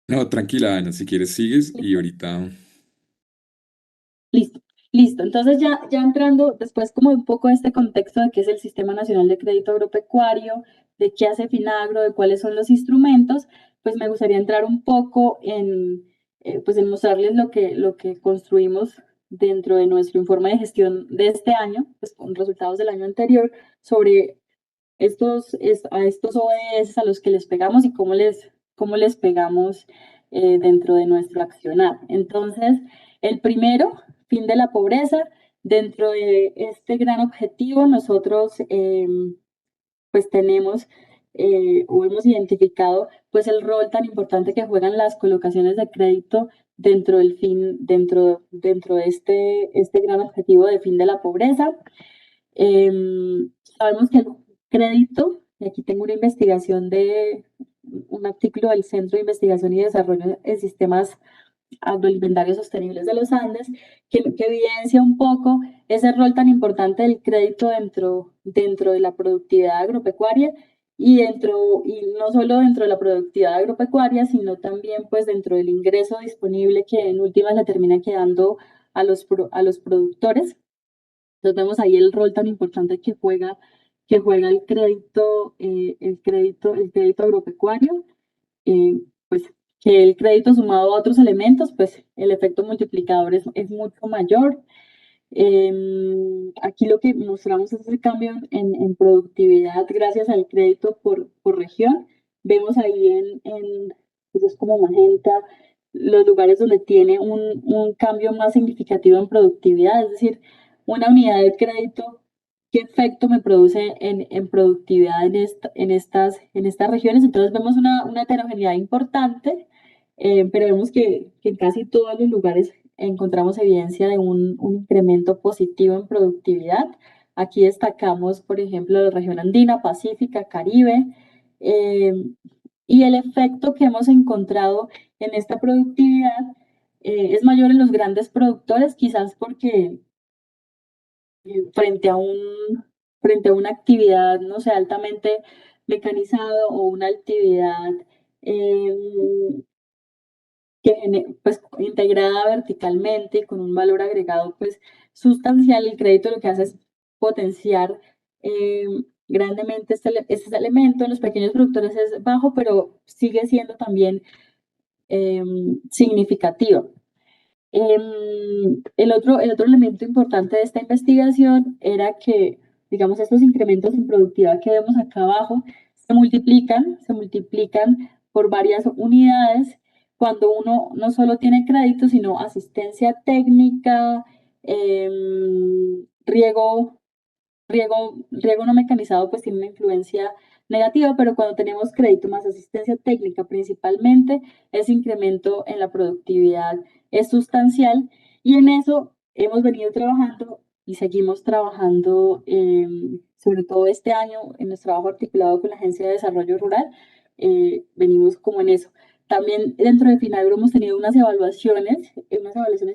No, tranquila, Ana, si quieres sigues y ¿Listo? ahorita... Listo, listo. Entonces ya entrando después como un poco a este contexto de qué es el Sistema Nacional de Crédito Agropecuario, de qué hace Finagro, de cuáles son los instrumentos, pues me gustaría entrar un poco pues en mostrarles lo que construimos dentro de nuestro informe de gestión de este año, pues con resultados del año anterior, sobre a estos ODS a los que les pegamos y cómo les pegamos dentro de nuestro accionar. Entonces, el primero, fin de la pobreza. Dentro de este gran objetivo, nosotros pues tenemos o hemos identificado pues el rol tan importante que juegan las colocaciones de crédito dentro de este gran objetivo de fin de la pobreza. Sabemos que el crédito, y aquí tengo una investigación de un artículo del Centro de Investigación y Desarrollo en Sistemas Agroalimentarios Sostenibles de los Andes, que evidencia un poco ese rol tan importante del crédito dentro de la productividad agropecuaria y no solo dentro de la productividad agropecuaria, sino también pues dentro del ingreso disponible que en últimas le termina quedando a los productores. Entonces vemos ahí el rol tan importante que juega el crédito agropecuario, pues que el crédito sumado a otros elementos, pues el efecto multiplicador es mucho mayor. Aquí lo que mostramos es el cambio en productividad gracias al crédito por región. Vemos ahí pues es como magenta, los lugares donde tiene un cambio más significativo en productividad, es decir, una unidad de crédito, ¿qué efecto me produce en productividad en estas regiones? Entonces vemos una heterogeneidad importante, pero vemos que en casi todos los lugares encontramos evidencia de un incremento positivo en productividad. Aquí destacamos, por ejemplo, la región andina, pacífica, Caribe, eh, y el efecto que hemos encontrado en esta productividad es mayor en los grandes productores, quizás porque frente a frente a una actividad, no sé, altamente mecanizada o una actividad eh, pues integrada verticalmente y con un valor agregado pues sustancial, el crédito lo que hace es potenciar eh, grandemente este elemento. En los pequeños productores es bajo, pero sigue siendo también eh, significativo. El otro elemento importante de esta investigación era que, digamos, estos incrementos en productividad que vemos acá abajo se multiplican por varias unidades cuando uno no solo tiene crédito, sino asistencia técnica, riego riego no mecanizado pues tiene una influencia negativa, pero cuando tenemos crédito más asistencia técnica principalmente, ese incremento en la productividad es sustancial y en eso hemos venido trabajando y seguimos trabajando, sobre todo este año en nuestro trabajo articulado con la Agencia de Desarrollo Rural, venimos como en eso. También dentro de Finagro hemos tenido unas evaluaciones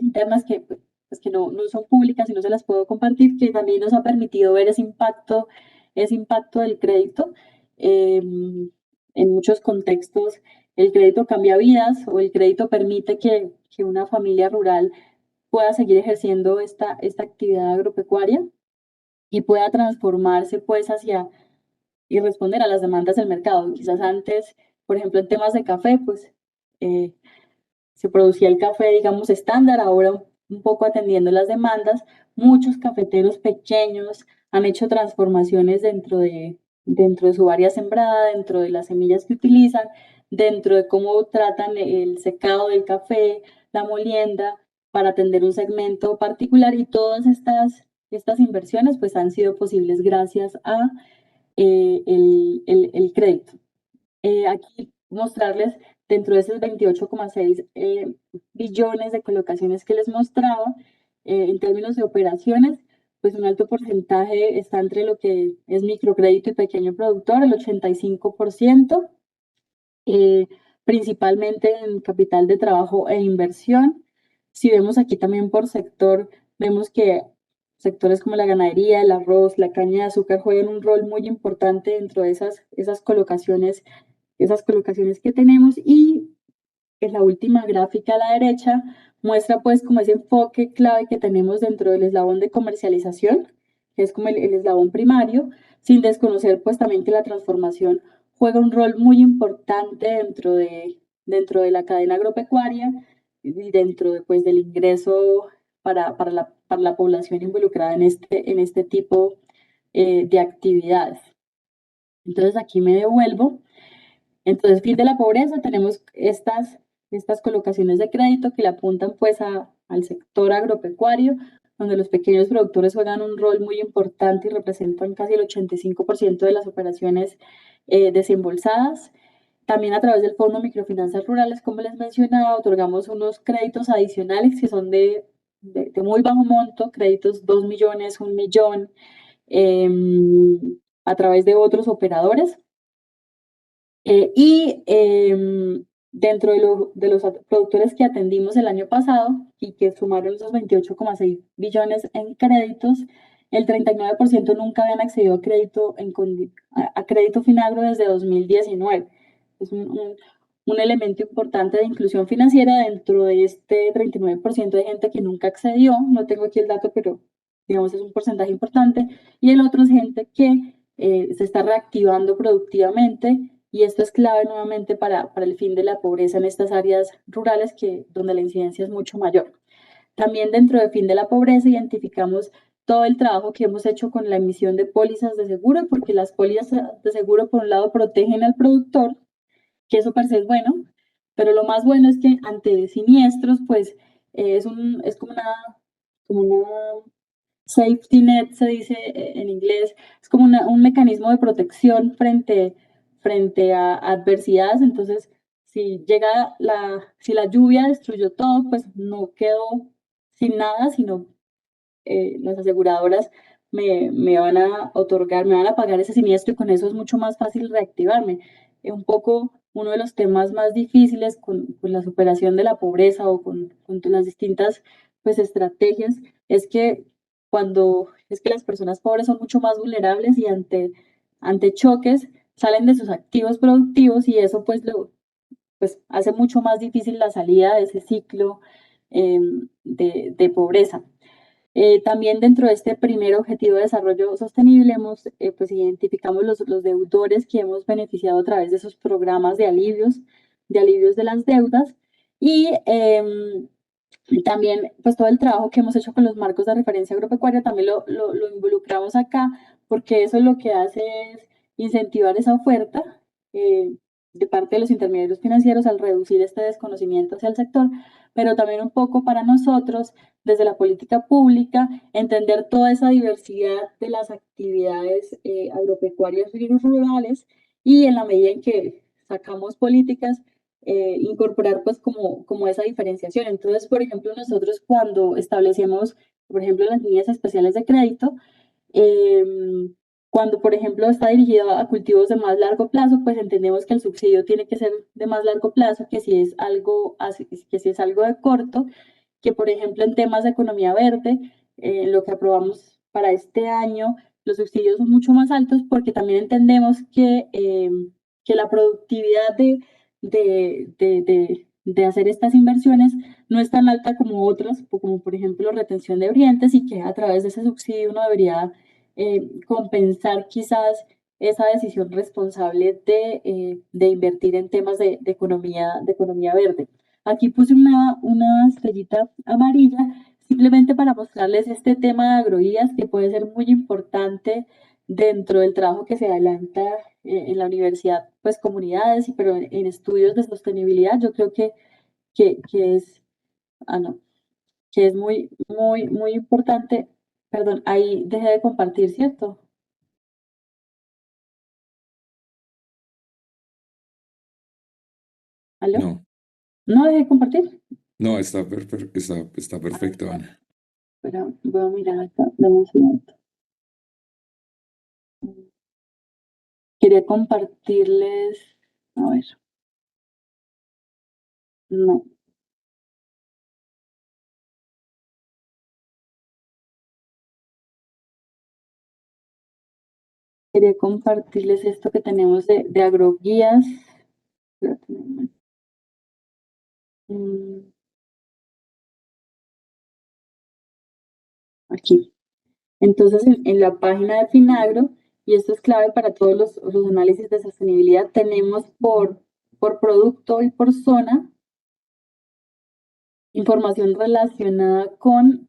internas que pues que no son públicas y no se las puedo compartir, que también nos ha permitido ver ese impacto del crédito. En muchos contextos, el crédito cambia vidas o el crédito permite que una familia rural pueda seguir ejerciendo esta actividad agropecuaria y pueda transformarse pues hacia y responder a las demandas del mercado. Quizás antes, por ejemplo, en temas de café, pues eh, se producía el café, digamos, estándar, ahora un poco atendiendo las demandas. Muchos cafeteros pequeños han hecho transformaciones dentro de su área sembrada, dentro de las semillas que utilizan, dentro de cómo tratan el secado del café, la molienda, para atender un segmento particular y todas estas inversiones pues han sido posibles gracias a el crédito. Aquí mostrarles dentro de esos 28,6 billones de colocaciones que les mostraba, en términos de operaciones, pues un alto porcentaje está entre lo que es microcrédito y pequeño productor, el 85%, eh, principalmente en capital de trabajo e inversión. Si vemos aquí también por sector, vemos que sectores como la ganadería, el arroz, la caña de azúcar juegan un rol muy importante dentro de esas colocaciones que tenemos y en la última gráfica a la derecha, muestra pues como ese enfoque clave que tenemos dentro del eslabón de comercialización, que es como el eslabón primario, sin desconocer pues también que la transformación juega un rol muy importante dentro de la cadena agropecuaria y dentro de, pues, del ingreso para la población involucrada en este tipo de actividades. Entonces aquí me devuelvo. Entonces, fin de la pobreza, tenemos estas colocaciones de crédito que le apuntan pues al sector agropecuario, donde los pequeños productores juegan un rol muy importante y representan casi el 85% de las operaciones desembolsadas. También a través del Fondo Microfinanzas Rurales, como les mencionaba, otorgamos unos créditos adicionales que son de muy bajo monto, créditos 2 millones, 1 millón, eh, a través de otros operadores. Dentro de los productores que atendimos el año pasado y que sumaron esos 28,6 billones en créditos, el 39% nunca habían accedido a crédito Finagro desde 2019. Es un elemento importante de inclusión financiera dentro de este 39% de gente que nunca accedió. No tengo aquí el dato, pero digamos es un porcentaje importante. Y el otro es gente que se está reactivando productivamente y esto es clave nuevamente para el fin de la pobreza en estas áreas rurales donde la incidencia es mucho mayor. También dentro de fin de la pobreza identificamos todo el trabajo que hemos hecho con la emisión de pólizas de seguro, porque las pólizas de seguro por un lado protegen al productor, que eso per se es bueno, pero lo más bueno es que ante siniestros, pues es como una safety net, se dice en inglés, es como un mecanismo de protección frente a adversidades. Entonces, si la lluvia destruyó todo, pues no quedo sin nada, sino las aseguradoras me van a otorgar, me van a pagar ese siniestro y con eso es mucho más fácil reactivarme. Un poco uno de los temas más difíciles con la superación de la pobreza o con las distintas pues, estrategias es que es que las personas pobres son mucho más vulnerables y ante choques salen de sus activos productivos y eso pues hace mucho más difícil la salida de ese ciclo de pobreza. También dentro de este primer objetivo de desarrollo sostenible pues identificamos los deudores que hemos beneficiado a través de esos programas de alivios de las deudas y también pues todo el trabajo que hemos hecho con los marcos de referencia agropecuaria también lo involucramos acá porque eso lo que hace es incentivar esa oferta eh, de parte de los intermediarios financieros al reducir este desconocimiento hacia el sector, pero también un poco para nosotros desde la política pública, entender toda esa diversidad de las actividades agropecuarias y rurales y en la medida en que sacamos políticas, incorporar pues como esa diferenciación. Entonces, por ejemplo, nosotros cuando establecemos, por ejemplo, las líneas especiales de crédito, eh, cuando, por ejemplo, está dirigido a cultivos de más largo plazo, pues entendemos que el subsidio tiene que ser de más largo plazo, que si es algo de corto, que por ejemplo en temas de economía verde, lo que aprobamos para este año, los subsidios son mucho más altos porque también entendemos que la productividad de hacer estas inversiones no es tan alta como otras, como por ejemplo retención de nutrientes y que a través de ese subsidio uno debería compensar quizás esa decisión responsable de invertir en temas de economía verde. Aquí puse una estrellita amarilla simplemente para mostrarles este tema de agroías que puede ser muy importante dentro del trabajo que se adelanta en la universidad, pues comunidades, pero en estudios de sostenibilidad, yo creo que es, no, que es muy importante. Perdón, ahí dejé de compartir, ¿cierto? ¿Aló? No, No dejé de compartir. no, está perfecto, Ana. Pero voy a mirar acá, dame un segundo. Quería compartirles, a ver, no, quería compartirles esto que tenemos de agroguías. Aquí. Entonces, en la página de Finagro, y esto es clave para todos los análisis de sostenibilidad, tenemos por producto y por zona información relacionada con,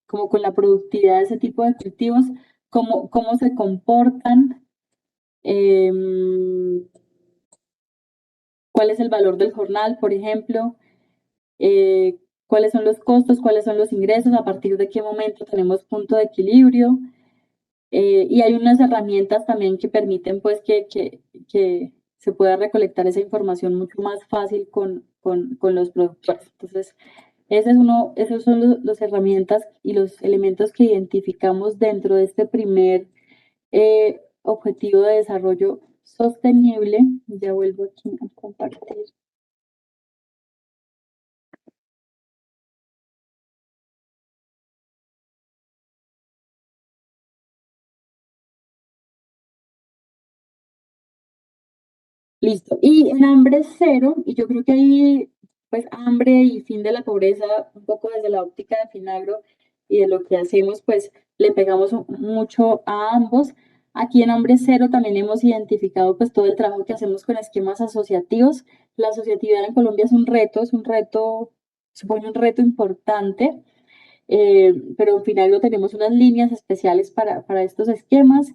como con la productividad de ese tipo de cultivos, cómo se comportan, cuál es el valor del jornal, por ejemplo, cuáles son los costos, cuáles son los ingresos, a partir de qué momento tenemos punto de equilibrio. Y hay unas herramientas también que permiten pues que se pueda recolectar esa información mucho más fácil con los productores. Entonces, esos son los herramientas y los elementos que identificamos dentro de este primer objetivo de desarrollo sostenible. Ya vuelvo aquí a compartir. Listo. Y en hambre cero, y yo creo que ahí, pues hambre y fin de la pobreza, un poco desde la óptica de Finagro y de lo que hacemos, pues le pegamos mucho a ambos. Aquí en hambre cero también hemos identificado pues todo el trabajo que hacemos con esquemas asociativos. La asociatividad en Colombia es un reto, supone un reto importante. Pero en Finagro tenemos unas líneas especiales para estos esquemas.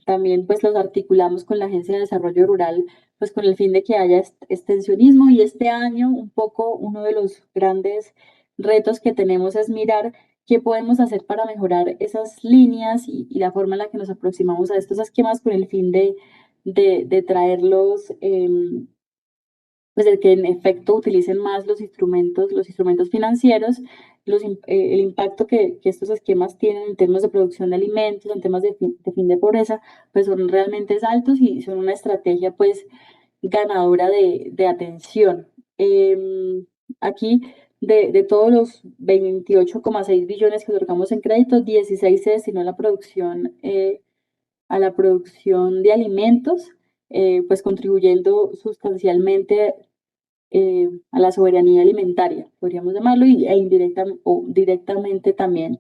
También pues los articulamos con la Agencia de Desarrollo Rural, pues con el fin de que haya extensionismo, y este año un poco uno de los grandes retos que tenemos es mirar qué podemos hacer para mejorar esas líneas y la forma en la que nos aproximamos a estos esquemas con el fin de traerlos pues el que en efecto utilicen más los instrumentos financieros, el impacto que estos esquemas tienen en términos de producción de alimentos, en temas de fin de pobreza, pues son realmente altos y son una estrategia pues ganadora de atención. Aquí de todos los 28,6 billones que otorgamos en créditos, 16 se destinó a la producción de alimentos, pues contribuyendo sustancialmente a la soberanía alimentaria, podríamos llamarlo, e indirecta o directamente también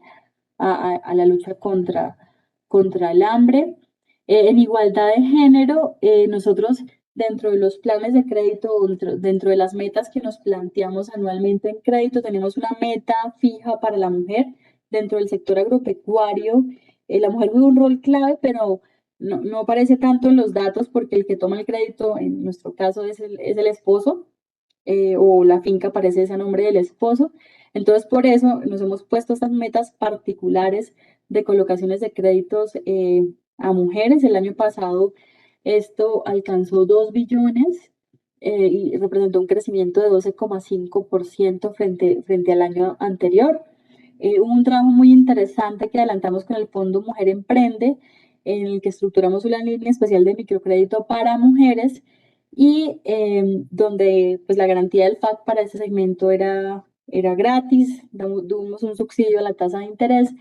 a la lucha contra el hambre. En igualdad de género, nosotros dentro de los planes de crédito, dentro de las metas que nos planteamos anualmente en crédito, tenemos una meta fija para la mujer dentro del sector agropecuario. La mujer juega un rol clave, pero no aparece tanto en los datos porque el que toma el crédito, en nuestro caso, es el esposo, o la finca aparece ese nombre del esposo. Entonces, por eso nos hemos puesto estas metas particulares de colocaciones de créditos a mujeres. El año pasado esto alcanzó 2 billones y representó un crecimiento de 12,5% frente al año anterior. Hubo un trabajo muy interesante que adelantamos con el Fondo Mujer Emprende, en el que estructuramos una línea especial de microcrédito para mujeres y donde pues la garantía del FAC para ese segmento era gratis, dimos un subsidio a la tasa de interés,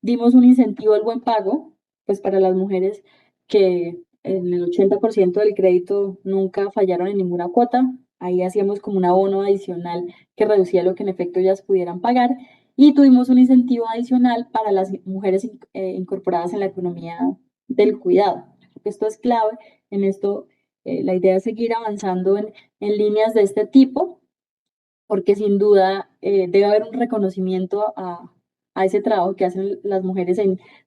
dimos un incentivo al buen pago, pues para las mujeres que en el 80% del crédito nunca fallaron en ninguna cuota. Ahí hacíamos como un abono adicional que reducía lo que en efecto ellas pudieran pagar. Y tuvimos un incentivo adicional para las mujeres incorporadas en la economía del cuidado. Esto es clave. En esto, la idea es seguir avanzando en líneas de este tipo, porque sin duda debe haber un reconocimiento a ese trabajo que hacen las mujeres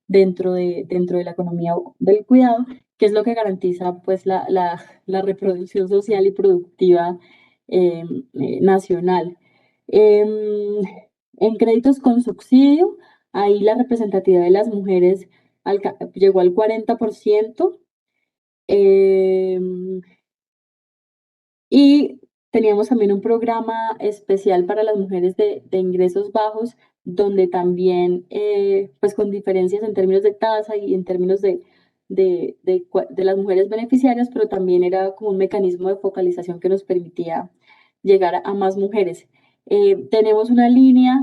dentro de la economía del cuidado, que es lo que garantiza pues la reproducción social y productiva nacional. Em, en créditos con subsidio, ahí la representatividad de las mujeres llegó al 40%. Y teníamos también un programa especial para las mujeres de ingresos bajos, donde también, pues con diferencias en términos de tasa y en términos de las mujeres beneficiarias, pero también era como un mecanismo de focalización que nos permitía llegar a más mujeres. Teníamos una línea,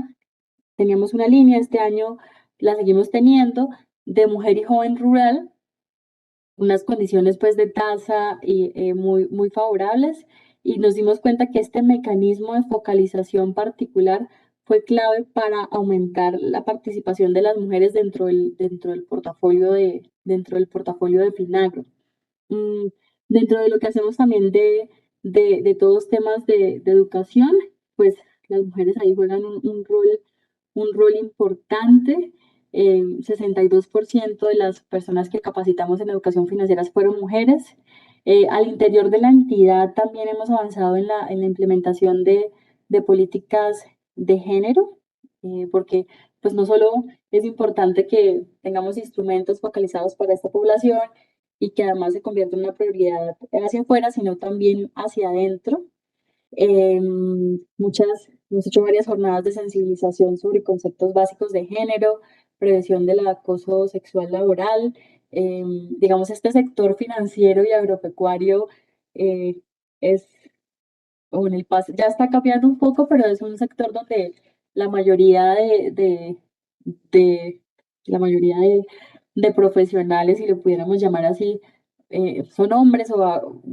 este año la seguimos teniendo, de mujer y joven rural, unas condiciones pues de tasa y, muy favorables. y nos dimos cuenta que este mecanismo de focalización particular fue clave para aumentar la participación de las mujeres dentro del portafolio de Finagro. Mm, Dentro de lo que hacemos también de todos temas de educación, pues las mujeres ahí juegan un rol importante. 62% de las personas que capacitamos en educación financiera fueron mujeres. Al interior de la entidad también hemos avanzado en la implementación de políticas de género, porque pues no solo es importante que tengamos instrumentos focalizados para esta población y que además se convierta en una prioridad hacia afuera, sino también hacia adentro. Hemos hecho varias jornadas de sensibilización sobre conceptos básicos de género, prevención del acoso sexual laboral. Digamos, este sector financiero y agropecuario eh, es, o en el paso, ya está cambiando un poco, pero es un sector donde la mayoría de la mayoría de profesionales, si lo pudiéramos llamar así, son hombres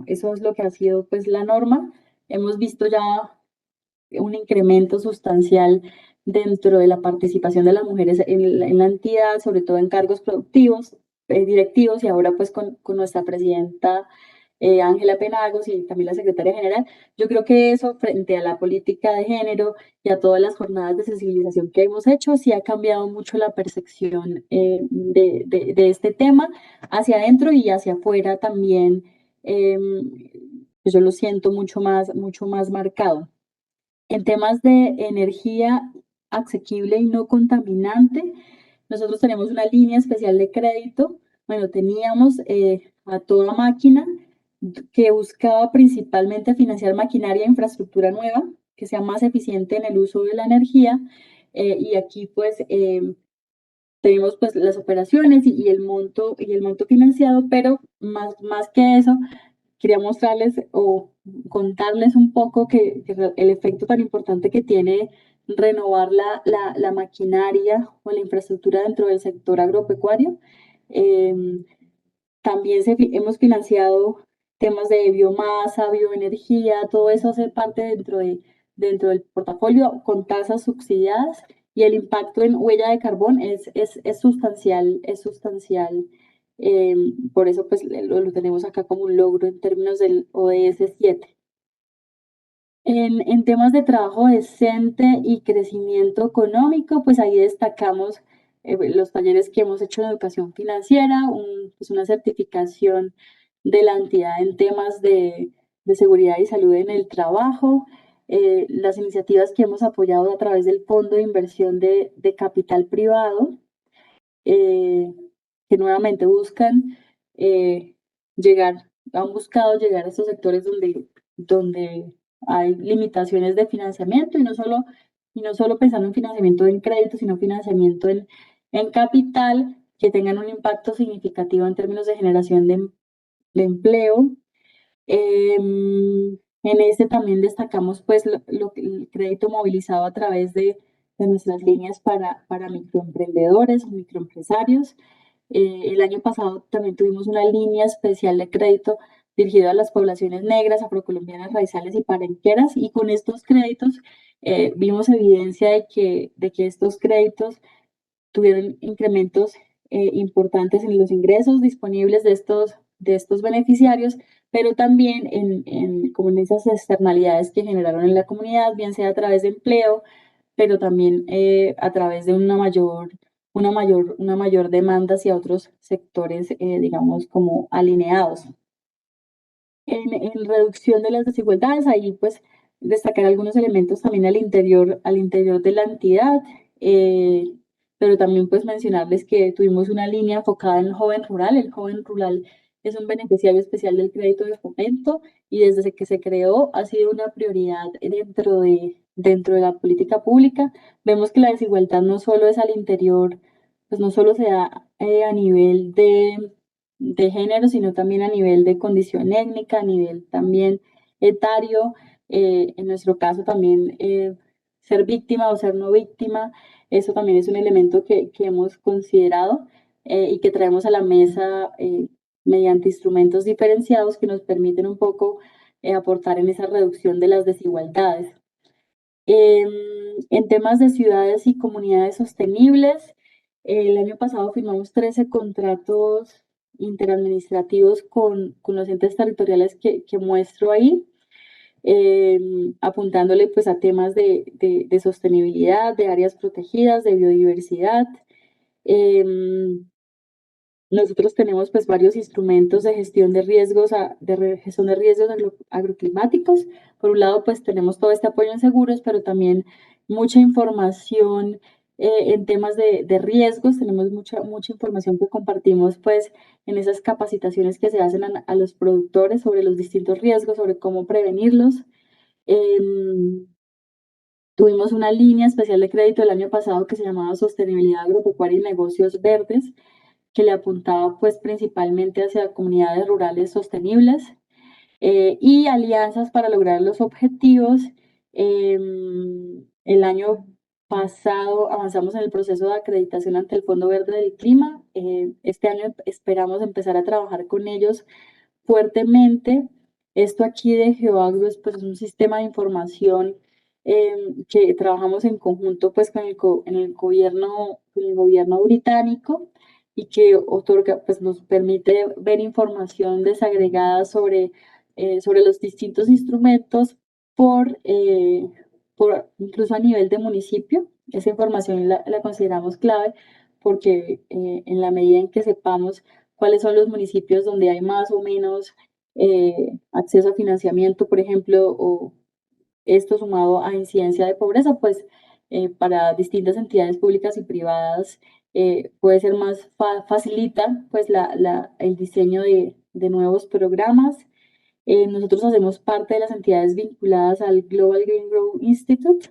eso es lo que ha sido pues la norma. Hemos visto ya un incremento sustancial dentro de la participación de las mujeres en la entidad, sobre todo en cargos productivos, directivos, y ahora pues con nuestra presidenta Ángela Penagos y también la secretaria general. Yo creo que eso frente a la política de género y a todas las jornadas de sensibilización que hemos hecho, sí ha cambiado mucho la percepción de este tema hacia adentro y hacia afuera también. Pues yo lo siento mucho más marcado. En temas de energía asequible y no contaminante, nosotros tenemos una línea especial de crédito. Bueno, teníamos a toda máquina que buscaba principalmente financiar maquinaria e infraestructura nueva, que sea más eficiente en el uso de la energía. Y aquí pues tenemos pues las operaciones y el monto financiado, pero más que eso, quería mostrarles o contarles un poco que el efecto tan importante que tiene renovar la maquinaria o la infraestructura dentro del sector agropecuario. Eh, También hemos financiado temas de biomasa, bioenergía, todo eso hace parte dentro del portafolio con tasas subsidiadas y el impacto en huella de carbón es sustancial, es sustancial. Eh, por eso pues lo tenemos acá como un logro en términos del ODS 7. En temas de trabajo decente y crecimiento económico, pues ahí destacamos los talleres que hemos hecho en educación financiera, pues una certificación de la entidad en temas de seguridad y salud en el trabajo, las iniciativas que hemos apoyado a través del Fondo de Inversión de Capital Privado, eh, que nuevamente eh, han buscado llegar a estos sectores donde hay limitaciones de financiamiento y no solo pensando en financiamiento en crédito, sino financiamiento en capital que tengan un impacto significativo en términos de generación de empleo. En este también destacamos pues el crédito movilizado a través de nuestras líneas para microemprendedores o microempresarios. El año pasado también tuvimos una línea especial de crédito dirigido a las poblaciones negras, afrocolombianas, raizales y palenqueras, y con estos créditos vimos evidencia de que estos créditos tuvieron incrementos importantes en los ingresos disponibles de estos beneficiarios, pero también como en esas externalidades que generaron en la comunidad, bien sea a través de empleo, pero también a través de una mayor demanda hacia otros sectores, digamos, como alineados. En reducción de las desigualdades, ahí pues destacar algunos elementos también al interior de la entidad, eh, pero también pues mencionarles que tuvimos una línea enfocada en el joven rural. El joven rural es un beneficiario especial del crédito de fomento y desde que se creó ha sido una prioridad dentro de la política pública. Vemos que la desigualdad no solo es al interior, pues no solo se da a nivel de género, sino también a nivel de condición étnica, a nivel también etario, en nuestro caso también ser víctima o ser no víctima, eso también es un elemento que hemos considerado y que traemos a la mesa mediante instrumentos diferenciados que nos permiten un poco aportar en esa reducción de las desigualdades. En temas de ciudades y comunidades sostenibles, el año pasado firmamos 13 contratos interadministrativos con los entes territoriales que muestro ahí, apuntándole pues a temas de sostenibilidad, de áreas protegidas, de biodiversidad. Nosotros tenemos pues varios instrumentos de gestión de riesgos, gestión de riesgos agroclimáticos. Por un lado pues tenemos todo este apoyo en seguros, pero también mucha información en temas de riesgos. Tenemos mucha información que compartimos pues en esas capacitaciones que se hacen a los productores sobre los distintos riesgos, sobre cómo prevenirlos. Tuvimos una línea especial de crédito el año pasado que se llamaba Sostenibilidad Agropecuaria y Negocios Verdes, que le apuntaba pues principalmente hacia comunidades rurales sostenibles y alianzas para lograr los objetivos. El año pasado avanzamos en el proceso de acreditación ante el Fondo Verde del Clima. Este año esperamos empezar a trabajar con ellos fuertemente. Esto aquí de GeoAgro pues, es un sistema de información que trabajamos en conjunto pues, con el gobierno británico y que otorga, pues, nos permite ver información desagregada sobre los distintos instrumentos por incluso a nivel de municipio. Esa información la consideramos clave porque en la medida en que sepamos cuáles son los municipios donde hay más o menos acceso a financiamiento, por ejemplo, o esto sumado a incidencia de pobreza, pues para distintas entidades públicas y privadas puede ser más facilita pues el diseño de nuevos programas. Nosotros hacemos parte de las entidades vinculadas al Global Green Growth Institute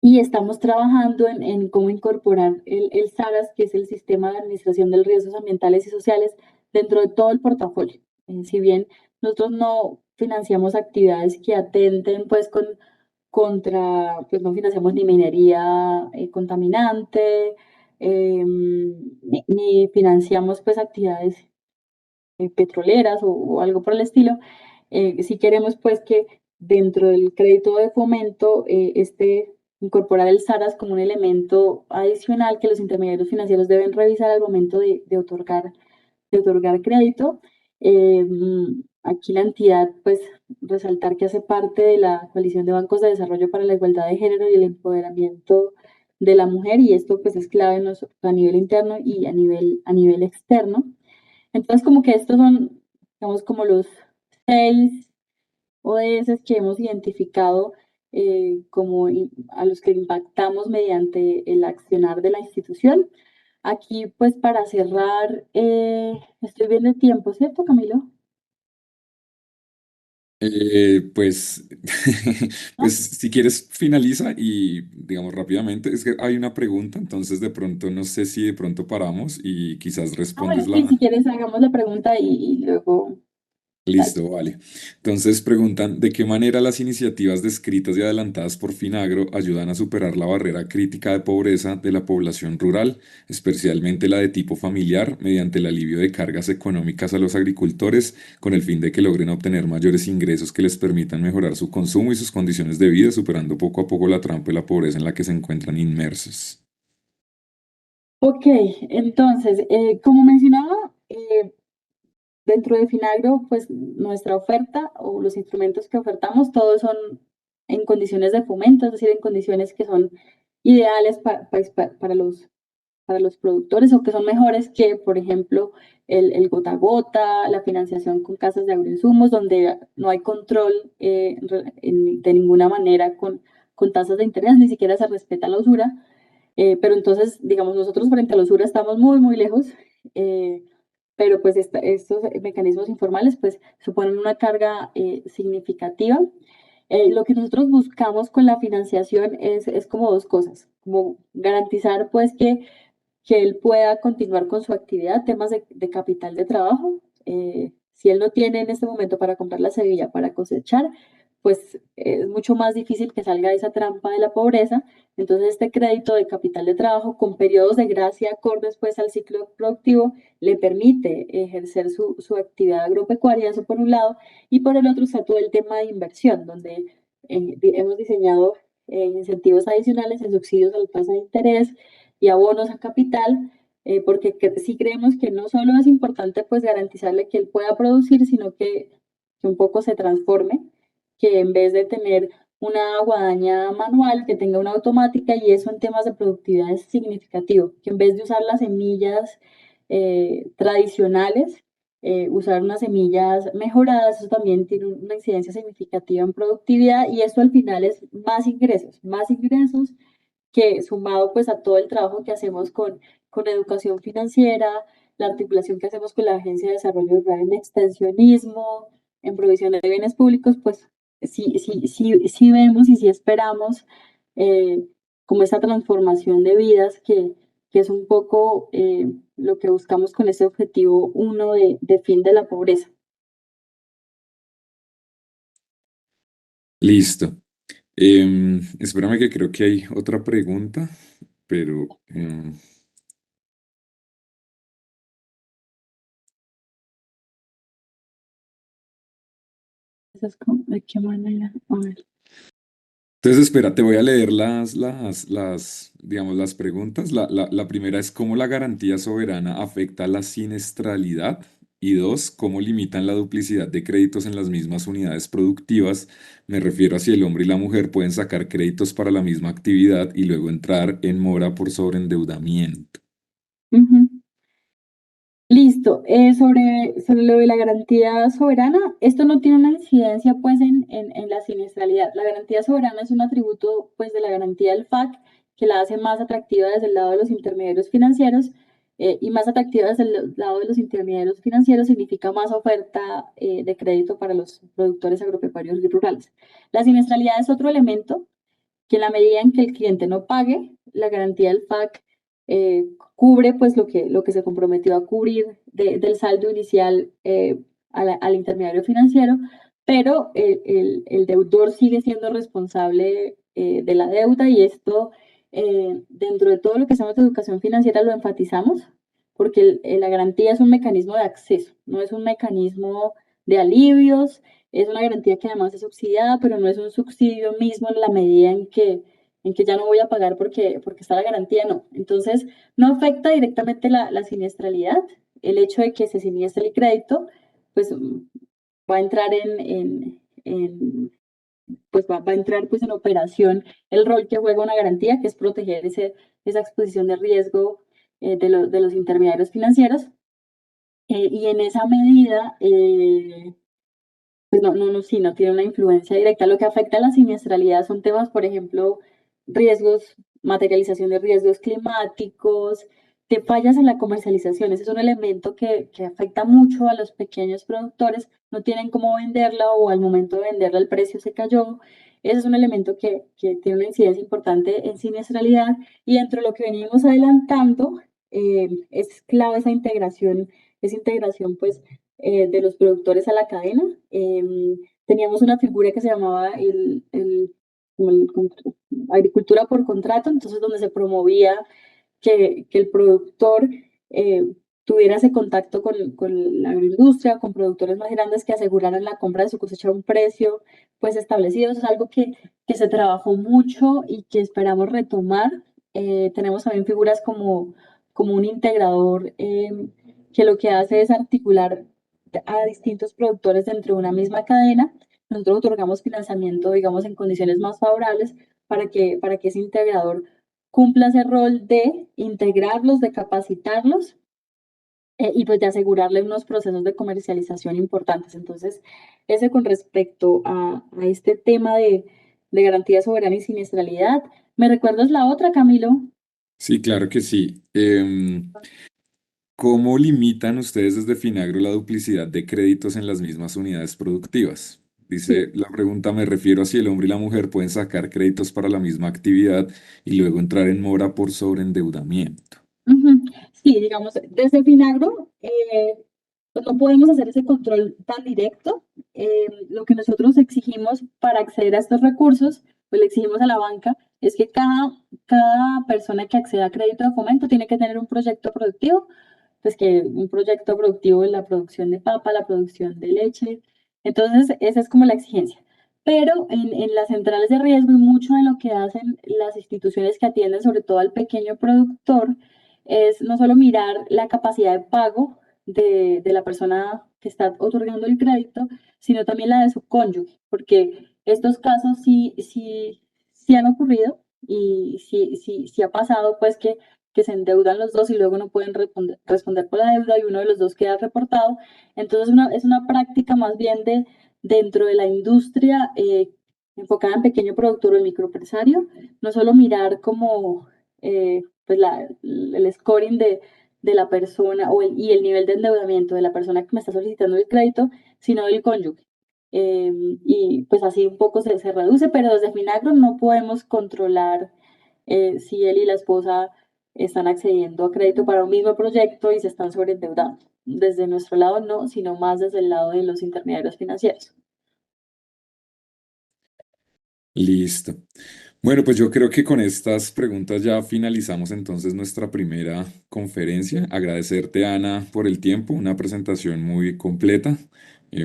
y estamos trabajando en cómo incorporar el SARAS, que es el Sistema de Administración de Riesgos Ambientales y Sociales, dentro de todo el portafolio. Si bien nosotros no financiamos actividades que atenten pues pues no financiamos ni minería contaminante, ni financiamos pues actividades petroleras o algo por el estilo. Si queremos pues que dentro del crédito de fomento incorporar el SARAS como un elemento adicional que los intermediarios financieros deben revisar al momento de otorgar crédito. Aquí la entidad, pues, resaltar que hace parte de la Coalición de Bancos de Desarrollo para la Igualdad de Género y el Empoderamiento de la Mujer, y esto pues es clave a nivel interno y a nivel externo. Entonces, como que estos son, digamos, como los 6 ODS que hemos identificado a los que impactamos mediante el accionar de la institución. Aquí, pues, para cerrar, estoy viendo el tiempo, ¿cierto, Camilo? Pues, pues ¿No? si quieres finaliza y digamos rápidamente, es que hay una pregunta, entonces de pronto no sé si de pronto paramos y quizás Bueno, respondes sí, si la... quieres, hagamos la pregunta y luego, dale. Listo, vale. Entonces preguntan, ¿de qué manera las iniciativas descritas y adelantadas por Finagro ayudan a superar la barrera crítica de pobreza de la población rural, especialmente la de tipo familiar, mediante el alivio de cargas económicas a los agricultores, con el fin de que logren obtener mayores ingresos que les permitan mejorar su consumo y sus condiciones de vida, superando poco a poco la trampa y la pobreza en la que se encuentran inmersos? Ok, entonces, como mencionaba, dentro de Finagro, pues nuestra oferta o los instrumentos que ofertamos, todos son en condiciones de fomento, es decir, en condiciones que son ideales para los productores o que son mejores que, por ejemplo, el gota a gota, la financiación con casas de agroinsumos, donde no hay control de ninguna manera con tasas de interés, ni siquiera se respeta la usura. Pero entonces, digamos, nosotros frente a la usura estamos muy, muy lejos. eh, pero pues estos mecanismos informales pues suponen una carga significativa. Lo que nosotros buscamos con la financiación es como dos cosas, como garantizar pues que él pueda continuar con su actividad, temas de capital de trabajo. Si él no tiene en este momento para comprar la semilla, para cosechar, pues es mucho más difícil que salga de esa trampa de la pobreza. Entonces, este crédito de capital de trabajo con periodos de gracia acordes pues al ciclo productivo le permite ejercer su actividad agropecuaria, eso por un lado, y por el otro está todo el tema de inversión, donde hemos diseñado incentivos adicionales en subsidios a la tasa de interés y abonos a capital, porque sí creemos que no solo es importante pues garantizarle que él pueda producir, sino que un poco se transforme, que en vez de tener una guadaña manual, que tenga una automática, y eso en temas de productividad es significativo, que en vez de usar las semillas tradicionales, usar unas semillas mejoradas, eso también tiene una incidencia significativa en productividad y esto al final es más ingresos que sumado pues a todo el trabajo que hacemos con educación financiera, la articulación que hacemos con la Agencia de Desarrollo Rural en extensionismo, en provisión de bienes públicos, pues sí vemos y sí esperamos eh, como esa transformación de vidas que es un poco lo que buscamos con ese objetivo uno de fin de la pobreza. Listo. Espérame que creo que hay otra pregunta, pero Esa es como, ¿de qué manera? A ver. entonces espera, te voy a leer digamos, las preguntas. La primera es cómo la garantía soberana afecta a la siniestralidad y dos, cómo limitan la duplicidad de créditos en las mismas unidades productivas. Me refiero a si el hombre y la mujer pueden sacar créditos para la misma actividad y luego entrar en mora por sobreendeudamiento. Ujú. Listo. Sobre lo de la garantía soberana, esto no tiene una incidencia pues en la siniestralidad. La garantía soberana es un atributo pues de la garantía del FAC que la hace más atractiva desde el lado de los intermediarios financieros y más atractiva desde el lado de los intermediarios financieros significa más oferta de crédito para los productores agropecuarios y rurales. La siniestralidad es otro elemento que en la medida en que el cliente no pague, la garantía del FAC cubre pues lo que se comprometió a cubrir del saldo inicial al intermediario financiero, pero el deudor sigue siendo responsable de la deuda y esto dentro de todo lo que hacemos de educación financiera lo enfatizamos porque la garantía es un mecanismo de acceso, no es un mecanismo de alivios, es una garantía que además es subsidiada, pero no es un subsidio mismo en la medida en que ya no voy a pagar porque está la garantía, no. Entonces, no afecta directamente la siniestralidad. El hecho de que se siniestre el crédito, pues va a entrar pues va a entrar pues en operación el rol que juega una garantía, que es proteger esa exposición de riesgo de los intermediarios financieros. Y en esa medida, pues sí, no tiene una influencia directa. Lo que afecta a la siniestralidad son temas, por ejemplo, riesgos, materialización de riesgos climáticos, de fallas en la comercialización. Ese es un elemento que afecta mucho a los pequeños productores. No tienen cómo venderla o al momento de venderla el precio se cayó. Ese es un elemento que tiene una incidencia importante en siniestralidad. Y dentro de lo que venimos adelantando, es clave esa integración pues de los productores a la cadena. Teníamos una figura que se llamaba como agricultura por contrato, entonces donde se promovía que el productor eh, tuviera ese contacto con la agroindustria, con productores más grandes que aseguraran la compra de su cosecha a un precio pues establecido. Eso es algo que se trabajó mucho y que esperamos retomar. Tenemos también figuras como un integrador que lo que hace es articular a distintos productores dentro de una misma cadena. Nosotros otorgamos financiamiento, digamos, en condiciones más favorables para que ese integrador cumpla ese rol de integrarlos, de capacitarlos y pues de asegurarle unos procesos de comercialización importantes. Entonces, ese con respecto a este tema de garantía soberana y siniestralidad. ¿Me recuerdas la otra, Camilo? Sí, claro que sí. ¿Cómo limitan ustedes desde Finagro la duplicidad de créditos en las mismas unidades productivas? Sí. Dice la pregunta, me refiero a si el hombre y la mujer pueden sacar créditos para la misma actividad y luego entrar en mora por sobreendeudamiento. Ujú. Sí, digamos, desde Finagro pues no podemos hacer ese control tan directo. Lo que nosotros exigimos para acceder a estos recursos, pues le exigimos a la banca, es que cada persona que acceda a crédito de fomento tiene que tener un proyecto productivo, pues que un proyecto productivo en la producción de papa, la producción de leche. Entonces, esa es como la exigencia. Pero en las centrales de riesgo y mucho de lo que hacen las instituciones que atienden sobre todo al pequeño productor es no solo mirar la capacidad de pago de la persona que está otorgando el crédito, sino también la de su cónyuge, porque estos casos sí han ocurrido y sí ha pasado pues que se endeudan los dos y luego no pueden responder por la deuda y uno de los dos queda reportado. Entonces es una práctica más bien de dentro de la industria enfocada en pequeño productor o el microempresario, no solo mirar como pues el scoring de la persona y el nivel de endeudamiento de la persona que me está solicitando el crédito, sino del cónyuge. Y pues así un poco se reduce, pero desde Finagro no podemos controlar si él y la esposa están accediendo a crédito para un mismo proyecto y se están sobreendeudando. Desde nuestro lado no, sino más desde el lado de los intermediarios financieros. Listo. Bueno, pues yo creo que con estas preguntas ya finalizamos entonces nuestra primera conferencia. Agradecerte, Ana, por el tiempo, una presentación muy completa.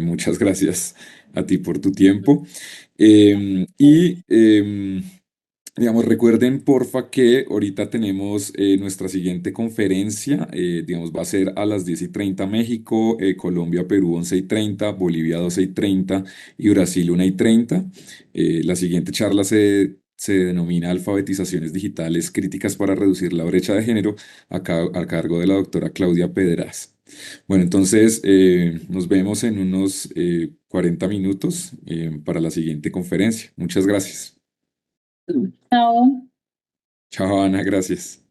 Muchas gracias a ti por tu tiempo. Digamos, recuerden, porfa, que ahorita tenemos nuestra siguiente conferencia, digamos, va a ser a las 10:30 México, Colombia, Perú 11:30, Bolivia 12:30 y Brasil 1:30. La siguiente charla se denomina Alfabetizaciones Digitales Críticas para Reducir la Brecha de Género, a cargo de la doctora Claudia Pedraz. Bueno, entonces nos vemos en unos 40 minutos para la siguiente conferencia. Muchas gracias. Chao. Chao, Ana, gracias.